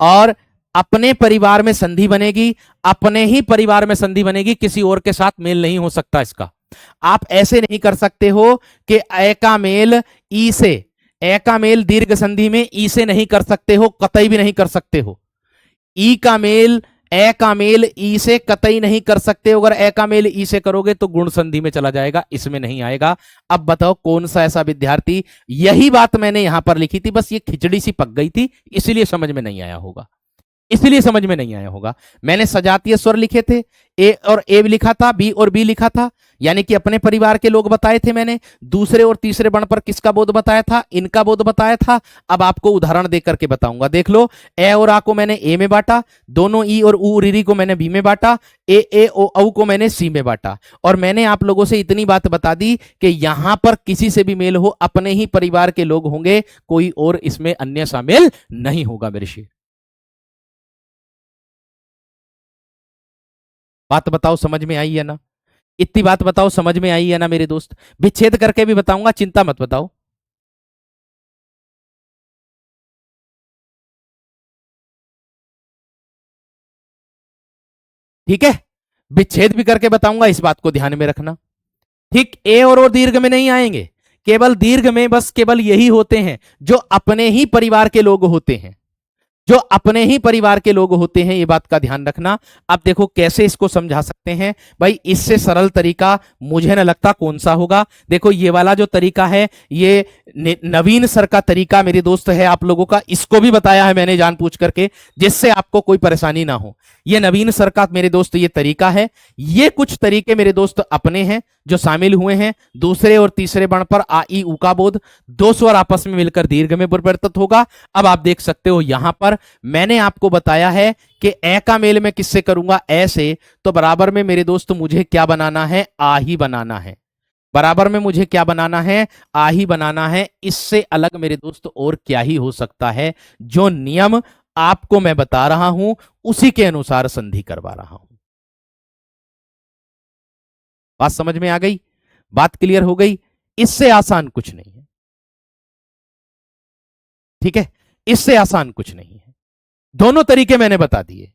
और अपने परिवार में संधि बनेगी, अपने ही परिवार में संधि बनेगी, किसी और के साथ मेल नहीं हो सकता इसका। आप ऐसे नहीं कर सकते हो कि ए का मेल ई से, ए का मेल दीर्घ संधि में ई से नहीं कर सकते हो, कतई भी नहीं कर सकते हो। ई का मेल ए का मेल ई से कतई नहीं कर सकते। अगर ए का मेल ई से करोगे तो गुण संधि में चला जाएगा, इसमें नहीं आएगा। अब बताओ कौन सा ऐसा विद्यार्थी, यही बात मैंने यहां पर लिखी थी, बस ये खिचड़ी सी पक गई थी, इसलिए समझ में नहीं आया होगा, इसलिए समझ में नहीं आया होगा। मैंने सजातीय स्वर लिखे थे, ए और ए लिखा था, बी और बी लिखा था, यानी कि अपने परिवार के लोग बताए थे मैंने। दूसरे और तीसरे वर्ण पर किसका बोध बताया था, इनका बोध बताया था। अब आपको उदाहरण देकर के बताऊंगा, देख लो। ए और आ को मैंने ए में बांटा, दोनों ई और ऊ रीरी को मैंने बी में बांटा, ए ओ औ को मैंने सी में बांटा। और मैंने आप लोगों से इतनी बात बता दी कि यहां पर किसी से भी मेल हो, अपने ही परिवार के लोग होंगे, कोई और इसमें अन्य शामिल नहीं होगा मेरे शेर। बात बताओ समझ में आई है ना, इतनी बात बताओ समझ में आई है ना मेरे दोस्त। विच्छेद करके भी बताऊंगा, चिंता मत, बताओ। ठीक है, विच्छेद भी करके बताऊंगा, इस बात को ध्यान में रखना। ठीक, ए और ओ दीर्घ में नहीं आएंगे, केवल दीर्घ में बस केवल यही होते हैं जो अपने ही परिवार के लोग होते हैं, जो अपने ही परिवार के लोग होते हैं, ये बात का ध्यान रखना। अब देखो कैसे इसको समझा सकते हैं भाई, इससे सरल तरीका मुझे न लगता कौन सा होगा। देखो ये वाला जो तरीका है, ये नवीन सर का तरीका मेरे दोस्त है, आप लोगों का, इसको भी बताया है मैंने जानबूझ करके, जिससे आपको कोई परेशानी ना हो। ये नवीन सर का मेरे दोस्त ये तरीका है। ये कुछ तरीके मेरे दोस्त अपने हैं जो शामिल हुए हैं। दूसरे और तीसरे वर्ण पर आ ई उ का बोध, दो स्वर आपस में मिलकर दीर्घ में परिवर्तित होगा। अब आप देख सकते हो यहां पर मैंने आपको बताया है कि ए का मेल मैं किससे करूंगा, ए से, तो बराबर में मेरे दोस्त मुझे क्या बनाना है, आ ही बनाना है। बराबर में मुझे क्या बनाना है, आ ही बनाना है। इससे अलग मेरे दोस्त और क्या ही हो सकता है। जो नियम आपको मैं बता रहा हूं उसी के अनुसार संधि करवा रहा हूं। बात समझ में आ गई, बात क्लियर हो गई। इससे आसान कुछ नहीं है, ठीक है, इससे आसान कुछ नहीं है। दोनों तरीके मैंने बता दिए।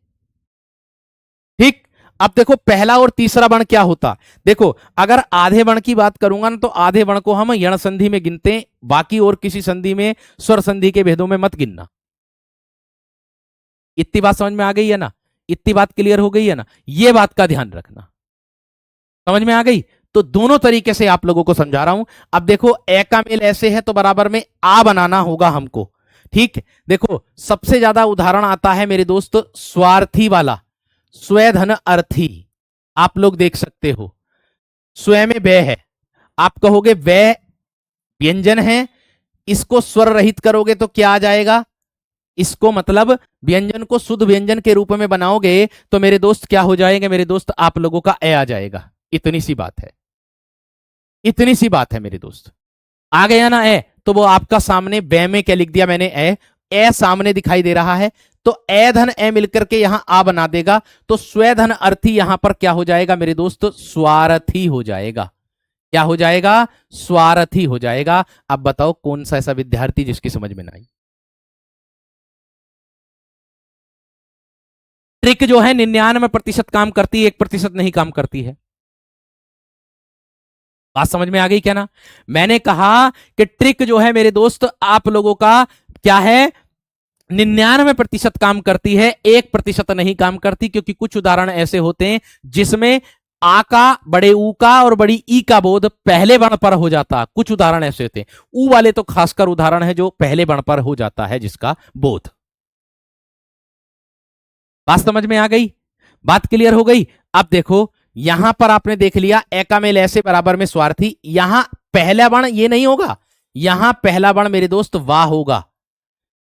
ठीक, अब देखो पहला और तीसरा वर्ण क्या होता। देखो अगर आधे वर्ण की बात करूंगा ना, तो आधे वर्ण को हम यण संधि में गिनते हैं, बाकी और किसी संधि में, स्वर संधि के भेदों में मत गिनना। इतनी बात समझ में आ गई है ना, इतनी बात क्लियर हो गई है ना, ये बात का ध्यान रखना। समझ में आ गई। तो दोनों तरीके से आप लोगों को समझा रहा हूं। अब देखो ए का मेल ऐसे है तो बराबर में आ बनाना होगा हमको। ठीक, देखो सबसे ज्यादा उदाहरण आता है मेरे दोस्त स्वार्थी वाला, स्वधन अर्थी। आप लोग देख सकते हो स्वयं में वे है, आप कहोगे वे व्यंजन है, इसको स्वर रहित करोगे तो क्या आ जाएगा, इसको मतलब व्यंजन को शुद्ध व्यंजन के रूप में बनाओगे तो मेरे दोस्त क्या हो जाएंगे, मेरे दोस्त आप लोगों का ए आ जाएगा। इतनी सी बात है, इतनी सी बात है मेरे दोस्त। आ गया ना ए, तो वो आपका सामने बे में क्या लिख दिया मैंने, ए सामने दिखाई दे रहा है, तो ए धन ए मिलकर के यहां आ बना देगा, तो स्वधन अर्थी यहां पर क्या हो जाएगा मेरे दोस्त, स्वार्थी हो जाएगा। क्या हो जाएगा, स्वार्थी हो जाएगा। अब बताओ कौन सा ऐसा विद्यार्थी जिसकी समझ में ना आई। ट्रिक जो है 99% काम करती है, 1% नहीं काम करती है। बात समझ में आ गई क्या ना। मैंने कहा कि ट्रिक जो है मेरे दोस्त आप लोगों का क्या है, 99% काम करती है, 1% नहीं काम करती, क्योंकि कुछ उदाहरण ऐसे होते हैं जिसमें आ का, बड़े ऊ का और बड़ी ई का बोध पहले वर्ण पर हो जाता। कुछ उदाहरण ऐसे होते हैं, ऊ वाले तो खासकर उदाहरण है जो पहले वर्ण पर हो जाता है जिसका बोध। बात समझ में आ गई, बात क्लियर हो गई। अब देखो यहां पर आपने देख लिया ए का मेल ऐसे बराबर में स्वार्थी, यहां पहला वर्ण ये नहीं होगा, यहां पहला वर्ण मेरे दोस्त वाह होगा,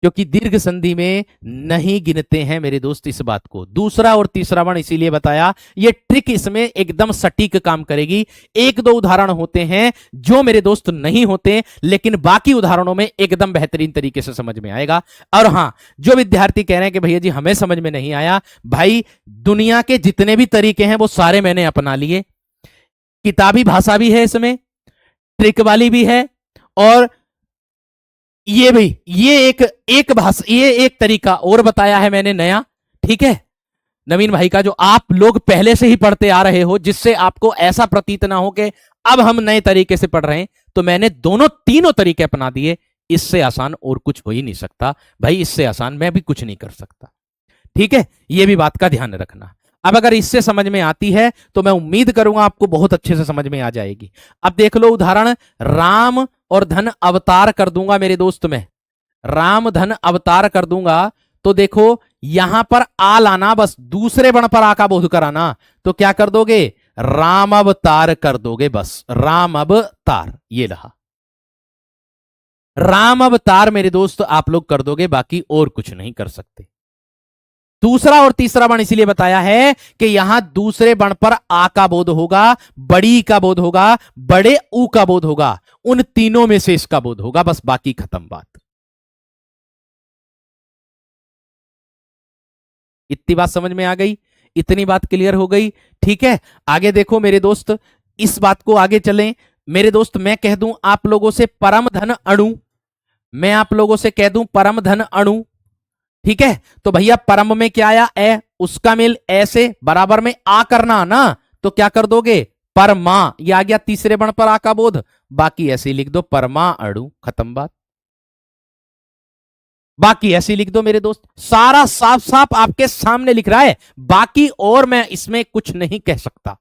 क्योंकि दीर्घ संधि में नहीं गिनते हैं मेरे दोस्त इस बात को। दूसरा और तीसरा वर्ण इसीलिए बताया, ये ट्रिक इसमें एकदम सटीक काम करेगी। एक दो उदाहरण होते हैं जो मेरे दोस्त नहीं होते, लेकिन बाकी उदाहरणों में एकदम बेहतरीन तरीके से समझ में आएगा। और हां, जो विद्यार्थी कह रहे हैं कि भैया जी हमें समझ में नहीं आया, भाई दुनिया के जितने भी तरीके हैं वो सारे मैंने अपना लिए। किताबी भाषा भी है इसमें, ट्रिक वाली भी है, और ये भी, ये एक तरीका और बताया है मैंने नया। ठीक है, नवीन भाई का, जो आप लोग पहले से ही पढ़ते आ रहे हो, जिससे आपको ऐसा प्रतीत ना हो कि अब हम नए तरीके से पढ़ रहे हैं। तो मैंने दोनों तीनों तरीके अपना दिए, इससे आसान और कुछ हो ही नहीं सकता भाई, इससे आसान मैं भी कुछ नहीं कर सकता। ठीक है, ये भी बात का ध्यान रखना। अब अगर इससे समझ में आती है तो मैं उम्मीद करूंगा आपको बहुत अच्छे से समझ में आ जाएगी। अब देख लो उदाहरण, राम और धन अवतार कर दूंगा मेरे दोस्त में, राम धन अवतार कर दूंगा, तो देखो यहां पर आ लाना, बस दूसरे वर्ण पर आ का बोध कराना, तो क्या कर दोगे, राम अवतार कर दोगे, बस राम अवतार, ये रहा राम अवतार मेरे दोस्त आप लोग कर दोगे, बाकी और कुछ नहीं कर सकते। दूसरा और तीसरा वर्ण इसीलिए बताया है कि यहां दूसरे वर्ण पर आ का बोध होगा, बड़ी का बोध होगा, बड़े ऊ का बोध होगा, उन तीनों में से इसका बोध होगा, बस बाकी खत्म बात। इतनी बात समझ में आ गई, इतनी बात क्लियर हो गई। ठीक है, आगे देखो मेरे दोस्त, इस बात को आगे चलें मेरे दोस्त। मैं कह दूं आप लोगों से परम धन अणु, मैं आप लोगों से कह दूं परम धन अणु। ठीक है, तो भैया परम में क्या आया, ए, उसका मेल ऐसे बराबर में आ करना ना, तो क्या कर दोगे, परमा, ये आ गया तीसरे वर्ण पर आ का बोध, बाकी ऐसे लिख दो परमा अणु, खत्म बात। बाकी ऐसे लिख दो मेरे दोस्त, सारा साफ साफ आपके सामने लिख रहा है, बाकी और मैं इसमें कुछ नहीं कह सकता।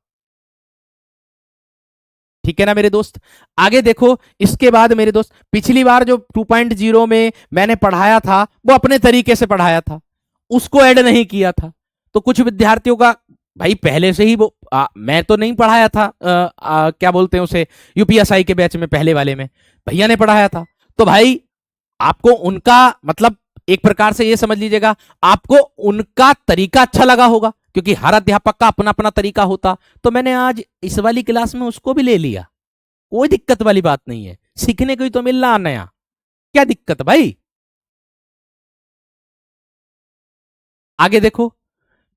ठीक है ना मेरे दोस्त। आगे देखो, इसके बाद मेरे दोस्त पिछली बार जो 2.0 में मैंने पढ़ाया था वो अपने तरीके से पढ़ाया था, उसको ऐड नहीं किया था, तो कुछ विद्यार्थियों का भाई पहले से ही वो मैं तो नहीं पढ़ाया था, क्या बोलते हैं उसे, यूपीएसआई के बैच में पहले वाले में भैया ने पढ़ाया था, तो भाई आपको उनका मतलब एक प्रकार से ये समझ लीजिएगा, आपको उनका तरीका अच्छा लगा होगा, क्योंकि हर अध्यापक का अपना अपना तरीका होता। तो मैंने आज इस वाली क्लास में उसको भी ले लिया, कोई दिक्कत वाली बात नहीं है, सीखने को ही तो मिल रहा नया, क्या दिक्कत भाई। आगे देखो,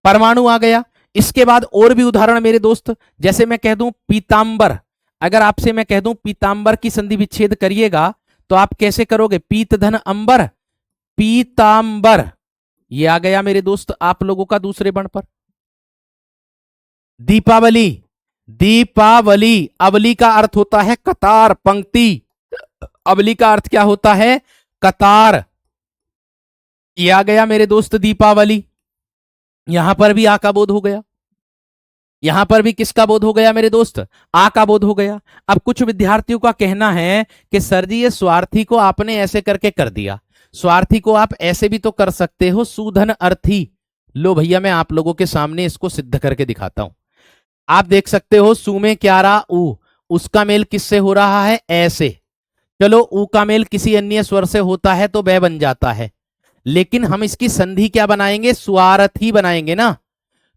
परमाणु आ गया, इसके बाद और भी उदाहरण मेरे दोस्त, जैसे मैं कह दूं पीतांबर, अगर आपसे मैं कह दूं पीतांबर की संधि विच्छेद करिएगा तो आप कैसे करोगे, पीत धन अंबर, पीतांबर, ये आ गया मेरे दोस्त आप लोगों का दूसरे बण पर। दीपावली, दीपावली, अवली का अर्थ होता है कतार, पंक्ति। अवली का अर्थ क्या होता है? कतार। ये आ गया मेरे दोस्त दीपावली। यहां पर भी आ का बोध हो गया, यहां पर भी किसका बोध हो गया मेरे दोस्त? आ का बोध हो गया। अब कुछ विद्यार्थियों का कहना है कि सर जी ये स्वार्थी को आपने ऐसे करके कर दिया, स्वार्थी को आप ऐसे भी तो कर सकते हो, सूधन अर्थी। लो भैया मैं आप लोगों के सामने इसको सिद्ध करके दिखाता हूं। आप देख सकते हो सू में क्या रहा ऊ, उसका मेल किससे हो रहा है? ऐसे। चलो ऊ का मेल किसी अन्य स्वर से होता है तो बै बन जाता है, लेकिन हम इसकी संधि क्या बनाएंगे? स्वार्थी बनाएंगे ना।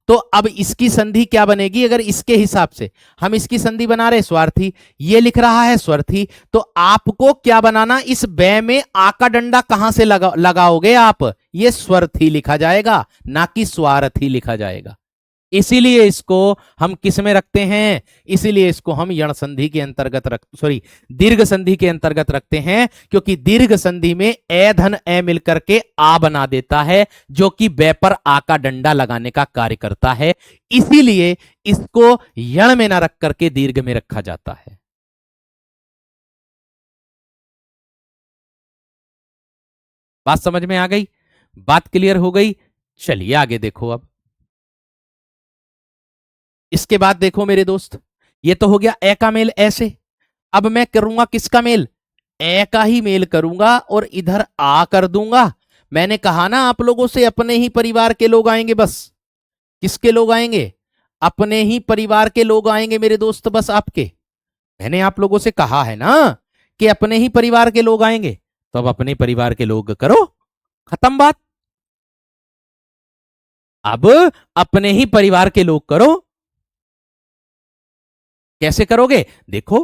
तो अब इसकी संधि क्या बनेगी? अगर इसके हिसाब से हम इसकी संधि बना रहे स्वार्थी, ये लिख रहा है स्वर्थी, तो आपको क्या बनाना? इस बै में आ का डंडा कहां से लगाओगे आप? ये स्वर्थी लिखा जाएगा, ना कि स्वार्थी लिखा जाएगा। इसीलिए इसको हम किस में रखते हैं? इसीलिए इसको हम यण संधि के अंतर्गत दीर्घ संधि के अंतर्गत रखते हैं, क्योंकि दीर्घ संधि में ए धन ए मिलकर के आ बना देता है, जो कि बे पर आ का डंडा लगाने का कार्य करता है। इसीलिए इसको यण में ना रख करके दीर्घ में रखा जाता है। बात समझ में आ गई? बात क्लियर हो गई? चलिए आगे देखो। अब इसके बाद देखो मेरे दोस्त, ये तो हो गया ए का मेल ऐसे। अब मैं करूंगा किसका मेल? ए का ही मेल करूंगा और इधर आ कर दूंगा। मैंने कहा ना आप लोगों से अपने ही परिवार के लोग आएंगे बस। किसके लोग आएंगे? अपने ही परिवार के लोग आएंगे मेरे दोस्त, बस आपके। मैंने आप लोगों से कहा है ना कि अपने ही परिवार के लोग आएंगे, तो अब अपने परिवार के लोग करो, खत्म बात। अब अपने ही परिवार के लोग करो। कैसे करोगे? देखो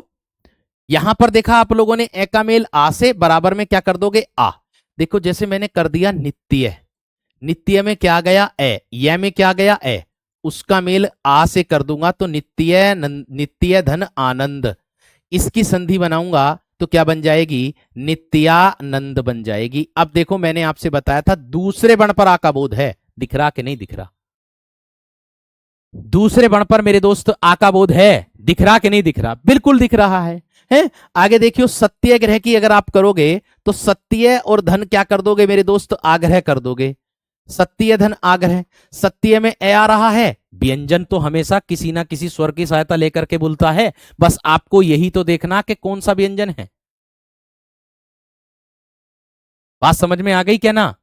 यहां पर देखा आप लोगों ने ए का मेल आ से, बराबर में क्या कर दोगे? आ। देखो जैसे मैंने कर दिया नित्य, नित्य में क्या गया? ए। यह में क्या गया? ए। उसका मेल आ से कर दूंगा तो नित्य, नित्य धन आनंद। इसकी संधि बनाऊंगा तो क्या बन जाएगी? नित्यानंद बन जाएगी। अब देखो मैंने आपसे बताया था दूसरे बण पर आ का बोध है, दिख रहा कि नहीं दिख रहा? दूसरे बण पर मेरे दोस्त आ का बोध है, दिख रहा कि नहीं दिख रहा? बिल्कुल दिख रहा है? आगे देखियो सत्याग्रह की अगर आप करोगे तो सत्य और धन क्या कर दोगे मेरे दोस्त? आग्रह कर दोगे। सत्य धन आग्रह, सत्य में ए आ रहा है। व्यंजन तो हमेशा किसी ना किसी स्वर की सहायता लेकर के बोलता है, बस आपको यही तो देखना कि कौन सा व्यंजन है। बात समझ में आ गई क्या ना?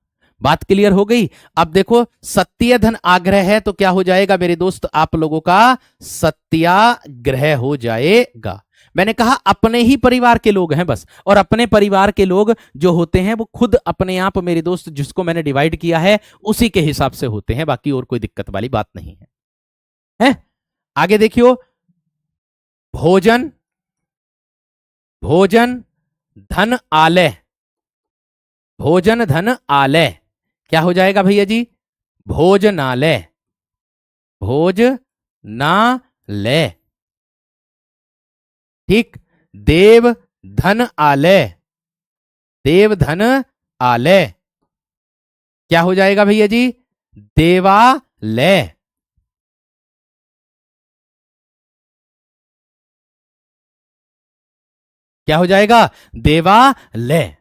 बात क्लियर हो गई? अब देखो सत्य धन आग्रह है तो क्या हो जाएगा मेरे दोस्त आप लोगों का? सत्याग्रह हो जाएगा। मैंने कहा अपने ही परिवार के लोग हैं बस, और अपने परिवार के लोग जो होते हैं वो खुद अपने आप मेरे दोस्त, जिसको मैंने डिवाइड किया है उसी के हिसाब से होते हैं, बाकी और कोई दिक्कत वाली बात नहीं है? आगे देखियो, भोजन, भोजन धन आलय, भोजन धन आलय क्या हो जाएगा भैया जी? भोजनालय, भोजनालय। ठीक। देव धन आलय, देव धन आलय क्या हो जाएगा भैया जी? देवालय। क्या हो जाएगा? देवालय।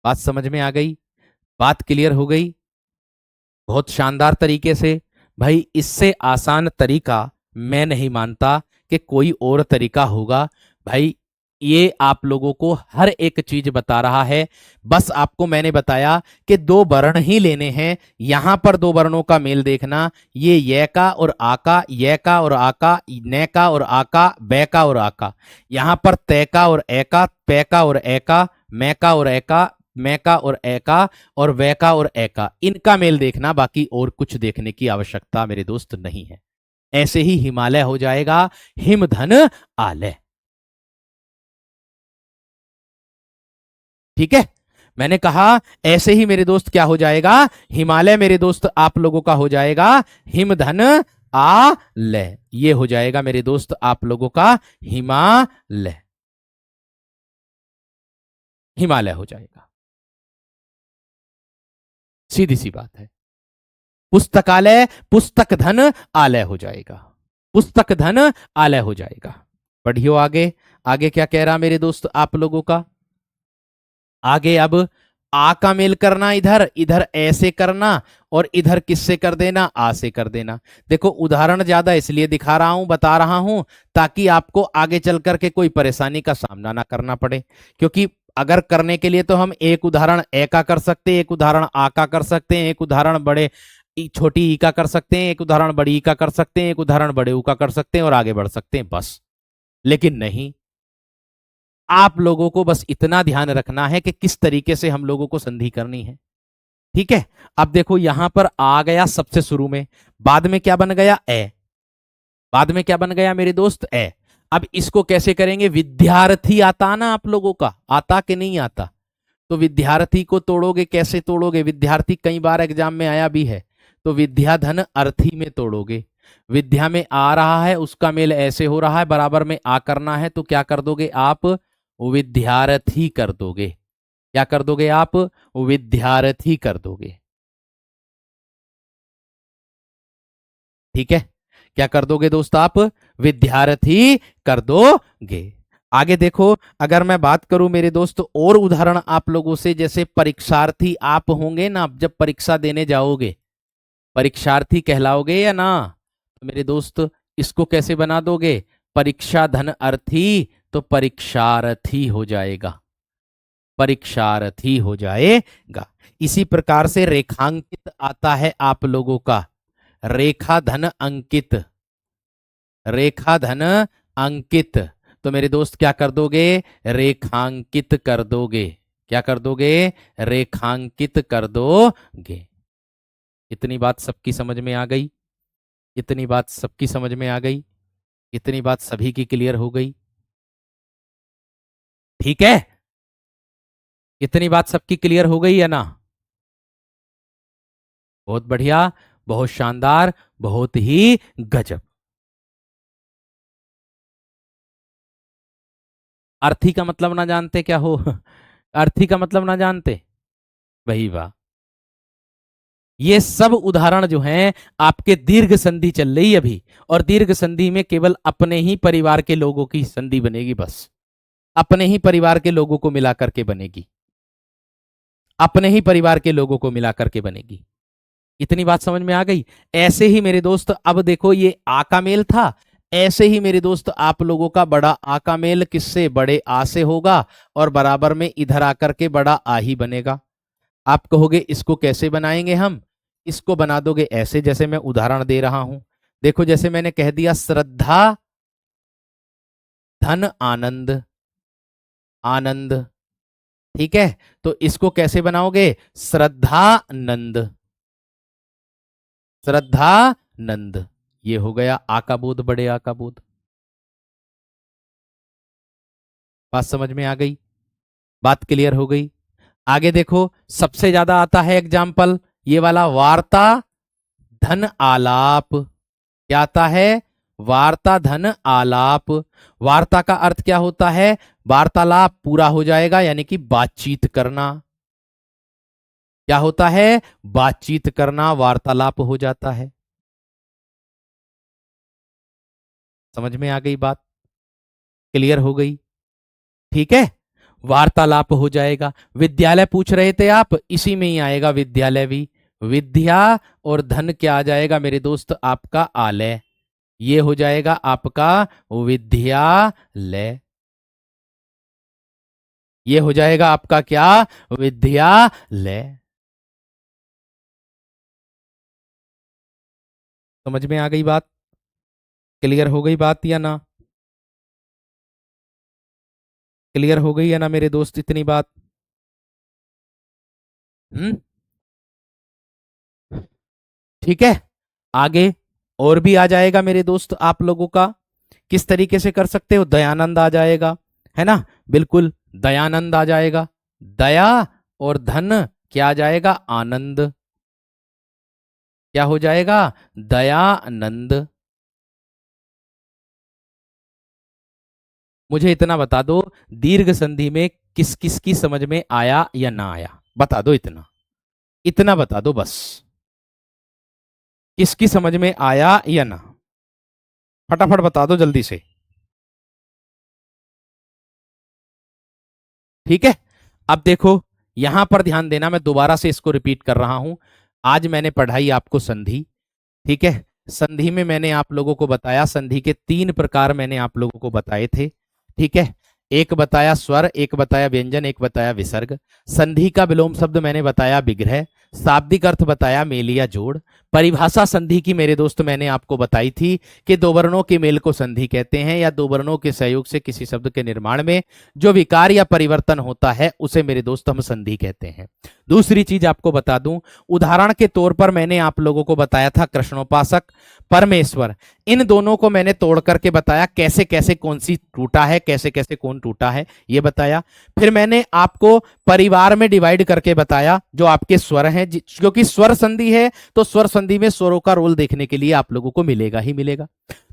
बात समझ में आ गई? बात क्लियर हो गई? बहुत शानदार तरीके से। भाई इससे आसान तरीका मैं नहीं मानता कि कोई और तरीका होगा। भाई ये आप लोगों को हर एक चीज बता रहा है, बस आपको मैंने बताया कि दो वर्ण ही लेने हैं। यहां पर दो वर्णों का मेल देखना, ये का और आ का, ये का और आ का, ने का और आ का, बै का और आ का। यहां पर तय का और ए का, पै का और ए का, मैं का और ए का, मैं का और ए का, और वै का और ए का, इनका मेल देखना, बाकी और कुछ देखने की आवश्यकता मेरे दोस्त नहीं है। ऐसे ही हिमालय हो जाएगा हिमधन आलय। ठीक है? मैंने कहा ऐसे ही मेरे दोस्त क्या हो जाएगा? हिमालय मेरे दोस्त आप लोगों का हो जाएगा हिमधन आलय। ये हो जाएगा मेरे दोस्त आप लोगों का हिमालय। हिमालय हो जाएगा। सीधी सी बात है। पुस्तकालय पुस्तक धन आलय हो जाएगा। पुस्तक धन आलय हो जाएगा। पढ़ियो आगे। आगे क्या कह रहा मेरे दोस्त आप लोगों का? आगे अब आ का मेल करना, इधर इधर ऐसे करना और इधर किससे कर देना? आ से कर देना। देखो उदाहरण ज्यादा इसलिए दिखा रहा हूं, बता रहा हूं, ताकि आपको आगे चल करके कोई परेशानी का सामना ना करना पड़े। क्योंकि अगर करने के लिए तो हम एक उदाहरण ए का कर सकते हैं, एक उदाहरण आ का कर सकते हैं, एक उदाहरण बड़े छोटी ई का कर सकते हैं, एक उदाहरण बड़ी ई का कर सकते हैं, एक उदाहरण बड़े ऊ का कर सकते हैं और आगे बढ़ सकते हैं बस। लेकिन नहीं, आप लोगों को बस इतना ध्यान रखना है कि किस तरीके से हम लोगों को संधि करनी है। ठीक है। अब देखो यहां पर आ गया सबसे शुरू में, बाद में क्या बन गया? ए। बाद में क्या बन गया मेरे दोस्त? ए। अब इसको कैसे करेंगे? विद्यार्थी आता ना आप लोगों का, आता कि नहीं आता? तो विद्यार्थी को तोड़ोगे, कैसे तोड़ोगे? विद्यार्थी कई बार एग्जाम में आया भी है, तो विद्याधन अर्थी में तोड़ोगे। विद्या में आ रहा है, उसका मेल ऐसे हो रहा है, बराबर में आ करना है, तो क्या कर दोगे आप? विद्यार्थी कर दोगे। क्या कर दोगे आप? विद्यार्थी कर दोगे। ठीक है। क्या कर दोगे दोस्त आप? विद्यार्थी कर दोगे। आगे देखो, अगर मैं बात करूं मेरे दोस्त और उदाहरण आप लोगों से, जैसे परीक्षार्थी आप होंगे ना, जब परीक्षा देने जाओगे परीक्षार्थी कहलाओगे या ना? तो मेरे दोस्त इसको कैसे बना दोगे? परीक्षा धन अर्थी, तो परीक्षार्थी हो जाएगा। परीक्षार्थी हो जाएगा। इसी प्रकार से रेखांकित आता है आप लोगों का, रेखा धन अंकित। रेखा धन अंकित, तो मेरे दोस्त क्या कर दोगे? रेखांकित कर दोगे। क्या कर दोगे? रेखांकित कर दोगे। इतनी बात सबकी समझ में आ गई? इतनी बात सबकी समझ में आ गई? इतनी बात सभी की क्लियर हो गई? ठीक है। इतनी बात सबकी क्लियर हो गई है ना? बहुत बढ़िया, बहुत शानदार, बहुत ही गजब। अर्थी का मतलब ना जानते क्या हो? अर्थी का मतलब ना जानते? वही वाह। ये सब उदाहरण जो हैं आपके दीर्घ संधि चल रही है अभी, और दीर्घ संधि में केवल अपने ही परिवार के लोगों की संधि बनेगी बस। अपने ही परिवार के लोगों को मिला करके बनेगी। अपने ही परिवार के लोगों को मिला करके बनेगी। इतनी बात समझ में आ गई? ऐसे ही मेरे दोस्त, अब देखो ये आ का मेल था, ऐसे ही मेरे दोस्त आप लोगों का बड़ा आ का मेल किससे? बड़े आ से होगा, और बराबर में इधर आकर के बड़ा आ ही बनेगा। आप कहोगे इसको कैसे बनाएंगे हम? इसको बना दोगे ऐसे, जैसे मैं उदाहरण दे रहा हूं। देखो जैसे मैंने कह दिया, श्रद्धा धन आनंद। आनंद। ठीक है। तो इसको कैसे बनाओगे? श्रद्धानंद। श्रद्धानंद। ये हो गया आ का बोध, बड़े आ का बोध। बात समझ में आ गई? बात क्लियर हो गई? आगे देखो, सबसे ज्यादा आता है एग्जाम्पल ये वाला, वार्ता धन आलाप। क्या आता है? वार्ता धन आलाप। वार्ता का अर्थ क्या होता है? वार्तालाप पूरा हो जाएगा, यानी कि बातचीत करना। क्या होता है? बातचीत करना, वार्तालाप हो जाता है। समझ में आ गई बात? क्लियर हो गई? ठीक है। वार्तालाप हो जाएगा। विद्यालय पूछ रहे थे आप, इसी में ही आएगा विद्यालय भी। विद्या और धन क्या आ जाएगा मेरे दोस्त? आपका आलय। ये हो जाएगा आपका विद्यालय। ये हो जाएगा आपका क्या? विद्यालय। समझ में आ गई बात? क्लियर हो गई बात या ना? क्लियर हो गई है ना मेरे दोस्त इतनी बात? हम्म। ठीक है। आगे और भी आ जाएगा मेरे दोस्त आप लोगों का। किस तरीके से कर सकते हो? दयानंद आ जाएगा, है ना? बिल्कुल, दयानंद आ जाएगा। दया और धन क्या आ जाएगा? आनंद। क्या हो जाएगा? दयानंद। मुझे इतना बता दो, दीर्घ संधि में किस किस की समझ में आया या ना आया, बता दो, इतना इतना बता दो बस, किसकी समझ में आया या ना, फटाफट बता दो जल्दी से। ठीक है, अब देखो यहां पर ध्यान देना, मैं दोबारा से इसको रिपीट कर रहा हूं। आज मैंने पढ़ाई आपको संधि, ठीक है, संधि में मैंने आप लोगों को बताया, संधि के 3 प्रकार मैंने आप लोगों को बताए थे। ठीक है, एक बताया स्वर, एक बताया व्यंजन, एक बताया विसर्ग। संधि का विलोम शब्द मैंने बताया विग्रह, शाब्दिक अर्थ बताया मेल या जोड़। परिभाषा संधि की मेरे दोस्त मैंने आपको बताई थी कि दो वर्णों के मेल को संधि कहते हैं, या दो वर्णों के सहयोग से किसी शब्द के निर्माण में जो विकार या परिवर्तन होता है उसे मेरे दोस्त हम संधि कहते हैं। दूसरी चीज आपको बता दूं, उदाहरण के तौर पर मैंने आप लोगों को बताया था कृष्णोपासक, परमेश्वर, इन दोनों को मैंने तोड़ करके बताया कैसे कैसे कौन सी टूटा है, कैसे कैसे कौन टूटा है, ये बताया। फिर मैंने आपको परिवार में डिवाइड करके बताया जो आपके स्वर हैं, क्योंकि स्वर संधि है तो स्वर संधि में स्वरों का रोल देखने के लिए आप लोगों को मिलेगा ही मिलेगा।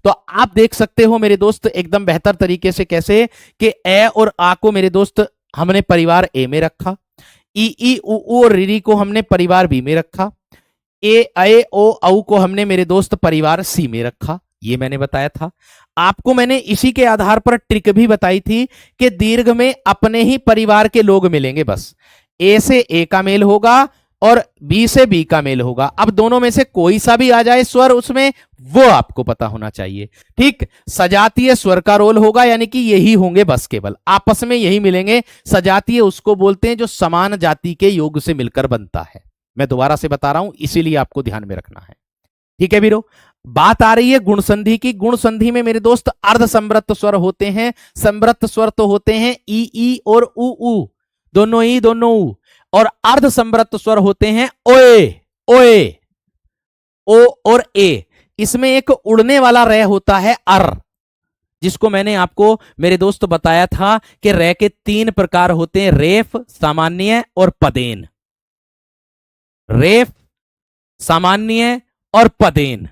तो आप देख सकते हो मेरे दोस्त एकदम बेहतर तरीके से कैसे कि ए और आ को मेरे दोस्त हमने परिवार ए में रखा, ई उ और री को हमने परिवार बी में रखा, ए ओ औ को हमने मेरे दोस्त परिवार सी में रखा, ये मैंने बताया था। आपको मैंने इसी के आधार पर ट्रिक भी बताई थी कि दीर्घ में अपने ही परिवार के लोग मिलेंगे, बस ए से ए का मेल होगा और बी से बी का मेल होगा। अब दोनों में से कोई सा भी आ जाए स्वर उसमें, वो आपको पता होना चाहिए। ठीक, सजातीय स्वर का रोल होगा, यानी कि यही होंगे बस, केवल आपस में यही मिलेंगे। सजातीय उसको बोलते हैं जो समान जाति के योग से मिलकर बनता है। मैं दोबारा से बता रहा हूं, इसीलिए आपको ध्यान में रखना है। ठीक है वीरो, बात आ रही है गुण संधि की। गुण संधि में मेरे दोस्त अर्ध संवृत्त स्वर होते हैं। संवृत्त स्वर तो होते हैं ई और उ, दोनों ई दोनों उ, और अर्ध संवृत्त स्वर होते हैं ओए ओए, ओ और ए। इसमें एक उड़ने वाला रे होता है अर, जिसको मैंने आपको मेरे दोस्त बताया था कि रे के 3 प्रकार होते हैं, रेफ, सामान्य और पदेन। रेफ, सामान्य और पदेन।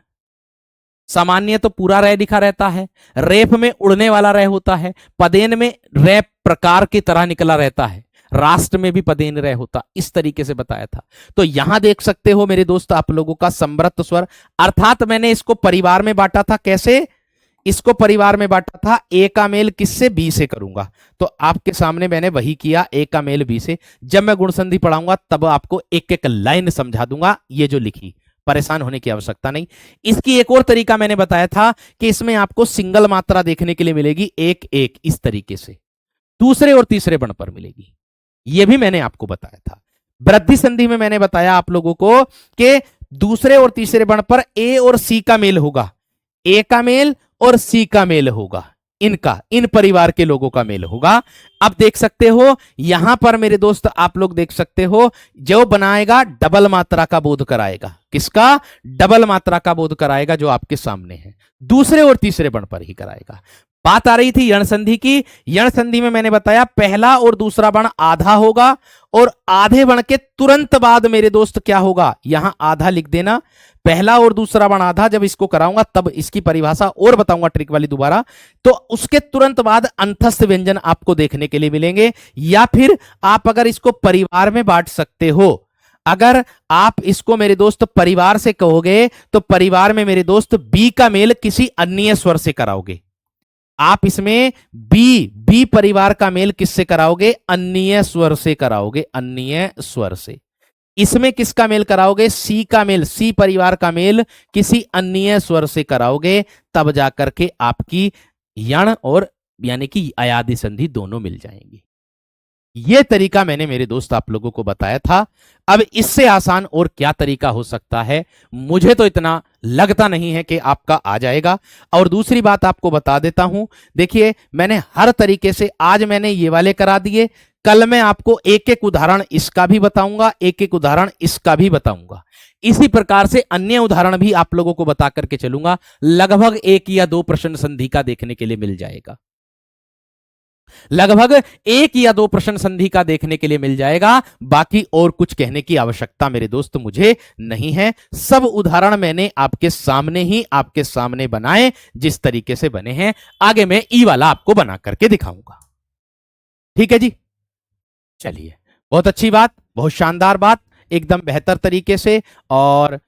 सामान्य तो पूरा रे लिखा रहता है, रेफ में उड़ने वाला रे होता है, पदेन में रे प्रकार की तरह निकला रहता है, राष्ट्र में भी पदेन रे होता, इस तरीके से बताया था। तो यहां देख सकते हो मेरे दोस्त आप लोगों का संवृत्त स्वर, अर्थात मैंने इसको परिवार में बांटा था। कैसे इसको परिवार में बांटा था, ए का मेल किससे, बी से करूंगा। तो आपके सामने मैंने वही किया, ए का मेल बी से। जब मैं गुण संधि पढ़ाऊंगा तब आपको एक एक लाइन समझा दूंगा, ये जो लिखी, परेशान होने की आवश्यकता नहीं। इसकी एक और तरीका मैंने बताया था कि इसमें आपको सिंगल मात्रा देखने के लिए मिलेगी, एक एक, इस तरीके से दूसरे और तीसरे वर्ण पर मिलेगी, यह भी मैंने आपको बताया था। वृद्धि संधि में मैंने बताया आप लोगों को कि दूसरे और तीसरे वर्ण पर ए और सी का मेल होगा, ए का मेल और सी का मेल होगा, इनका, इन परिवार के लोगों का मेल होगा। अब देख सकते हो यहां पर मेरे दोस्त आप लोग देख सकते हो, जो बनाएगा डबल मात्रा का बोध कराएगा। किसका? डबल मात्रा का बोध कराएगा, जो आपके सामने है, दूसरे और तीसरे वर्ण पर ही कराएगा। बात आ रही थी यण संधि की। यण संधि में मैंने बताया पहला और दूसरा वर्ण आधा होगा, और आधे वर्ण के तुरंत बाद मेरे दोस्त क्या होगा, यहां आधा लिख देना, पहला और दूसरा वर्ण आधा। जब इसको कराऊंगा तब इसकी परिभाषा और बताऊंगा ट्रिक वाली दोबारा। तो उसके तुरंत बाद अंतस्थ व्यंजन आपको देखने के लिए मिलेंगे, या फिर आप अगर इसको परिवार में बांट सकते हो, अगर आप इसको मेरे दोस्त परिवार से कहोगे तो परिवार में मेरे दोस्त बी का मेल किसी अन्य स्वर से कराओगे। आप इसमें बी परिवार का मेल किससे कराओगे? अन्य स्वर से कराओगे, अन्य स्वर से। इसमें किसका मेल कराओगे? सी का मेल, सी परिवार का मेल किसी अन्य स्वर से कराओगे, तब जाकर के आपकी यण और यानी कि अयादि संधि दोनों मिल जाएंगी। यह तरीका मैंने मेरे दोस्त आप लोगों को बताया था। अब इससे आसान और क्या तरीका हो सकता है? मुझे तो इतना लगता नहीं है कि आपका आ जाएगा। और दूसरी बात आपको बता देता हूं, देखिए मैंने हर तरीके से, आज मैंने ये वाले करा दिए, कल मैं आपको एक एक उदाहरण इसका भी बताऊंगा, एक एक उदाहरण इसका भी बताऊंगा। इसी प्रकार से अन्य उदाहरण भी आप लोगों को बता करके चलूंगा। लगभग 1 या 2 प्रश्न संधि का देखने के लिए मिल जाएगा, लगभग 1 या 2 प्रश्न संधि का देखने के लिए मिल जाएगा। बाकी और कुछ कहने की आवश्यकता मेरे दोस्त मुझे नहीं है। सब उदाहरण मैंने आपके सामने ही, आपके सामने बनाए, जिस तरीके से बने हैं। आगे मैं ई वाला आपको बना करके दिखाऊंगा। ठीक है जी। चलिए, बहुत अच्छी बात, बहुत शानदार बात, एकदम बेहतर तरीके से और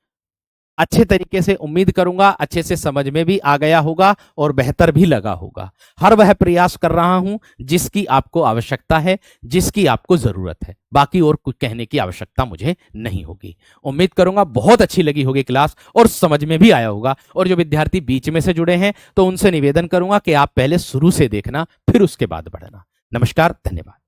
अच्छे तरीके से उम्मीद करूंगा अच्छे से समझ में भी आ गया होगा और बेहतर भी लगा होगा। हर वह प्रयास कर रहा हूं जिसकी आपको आवश्यकता है, जिसकी आपको जरूरत है। बाकी और कुछ कहने की आवश्यकता मुझे नहीं होगी। उम्मीद करूंगा बहुत अच्छी लगी होगी क्लास और समझ में भी आया होगा। और जो विद्यार्थी बीच में से जुड़े हैं तो उनसे निवेदन करूंगा कि आप पहले शुरू से देखना, फिर उसके बाद बढ़ना। नमस्कार, धन्यवाद।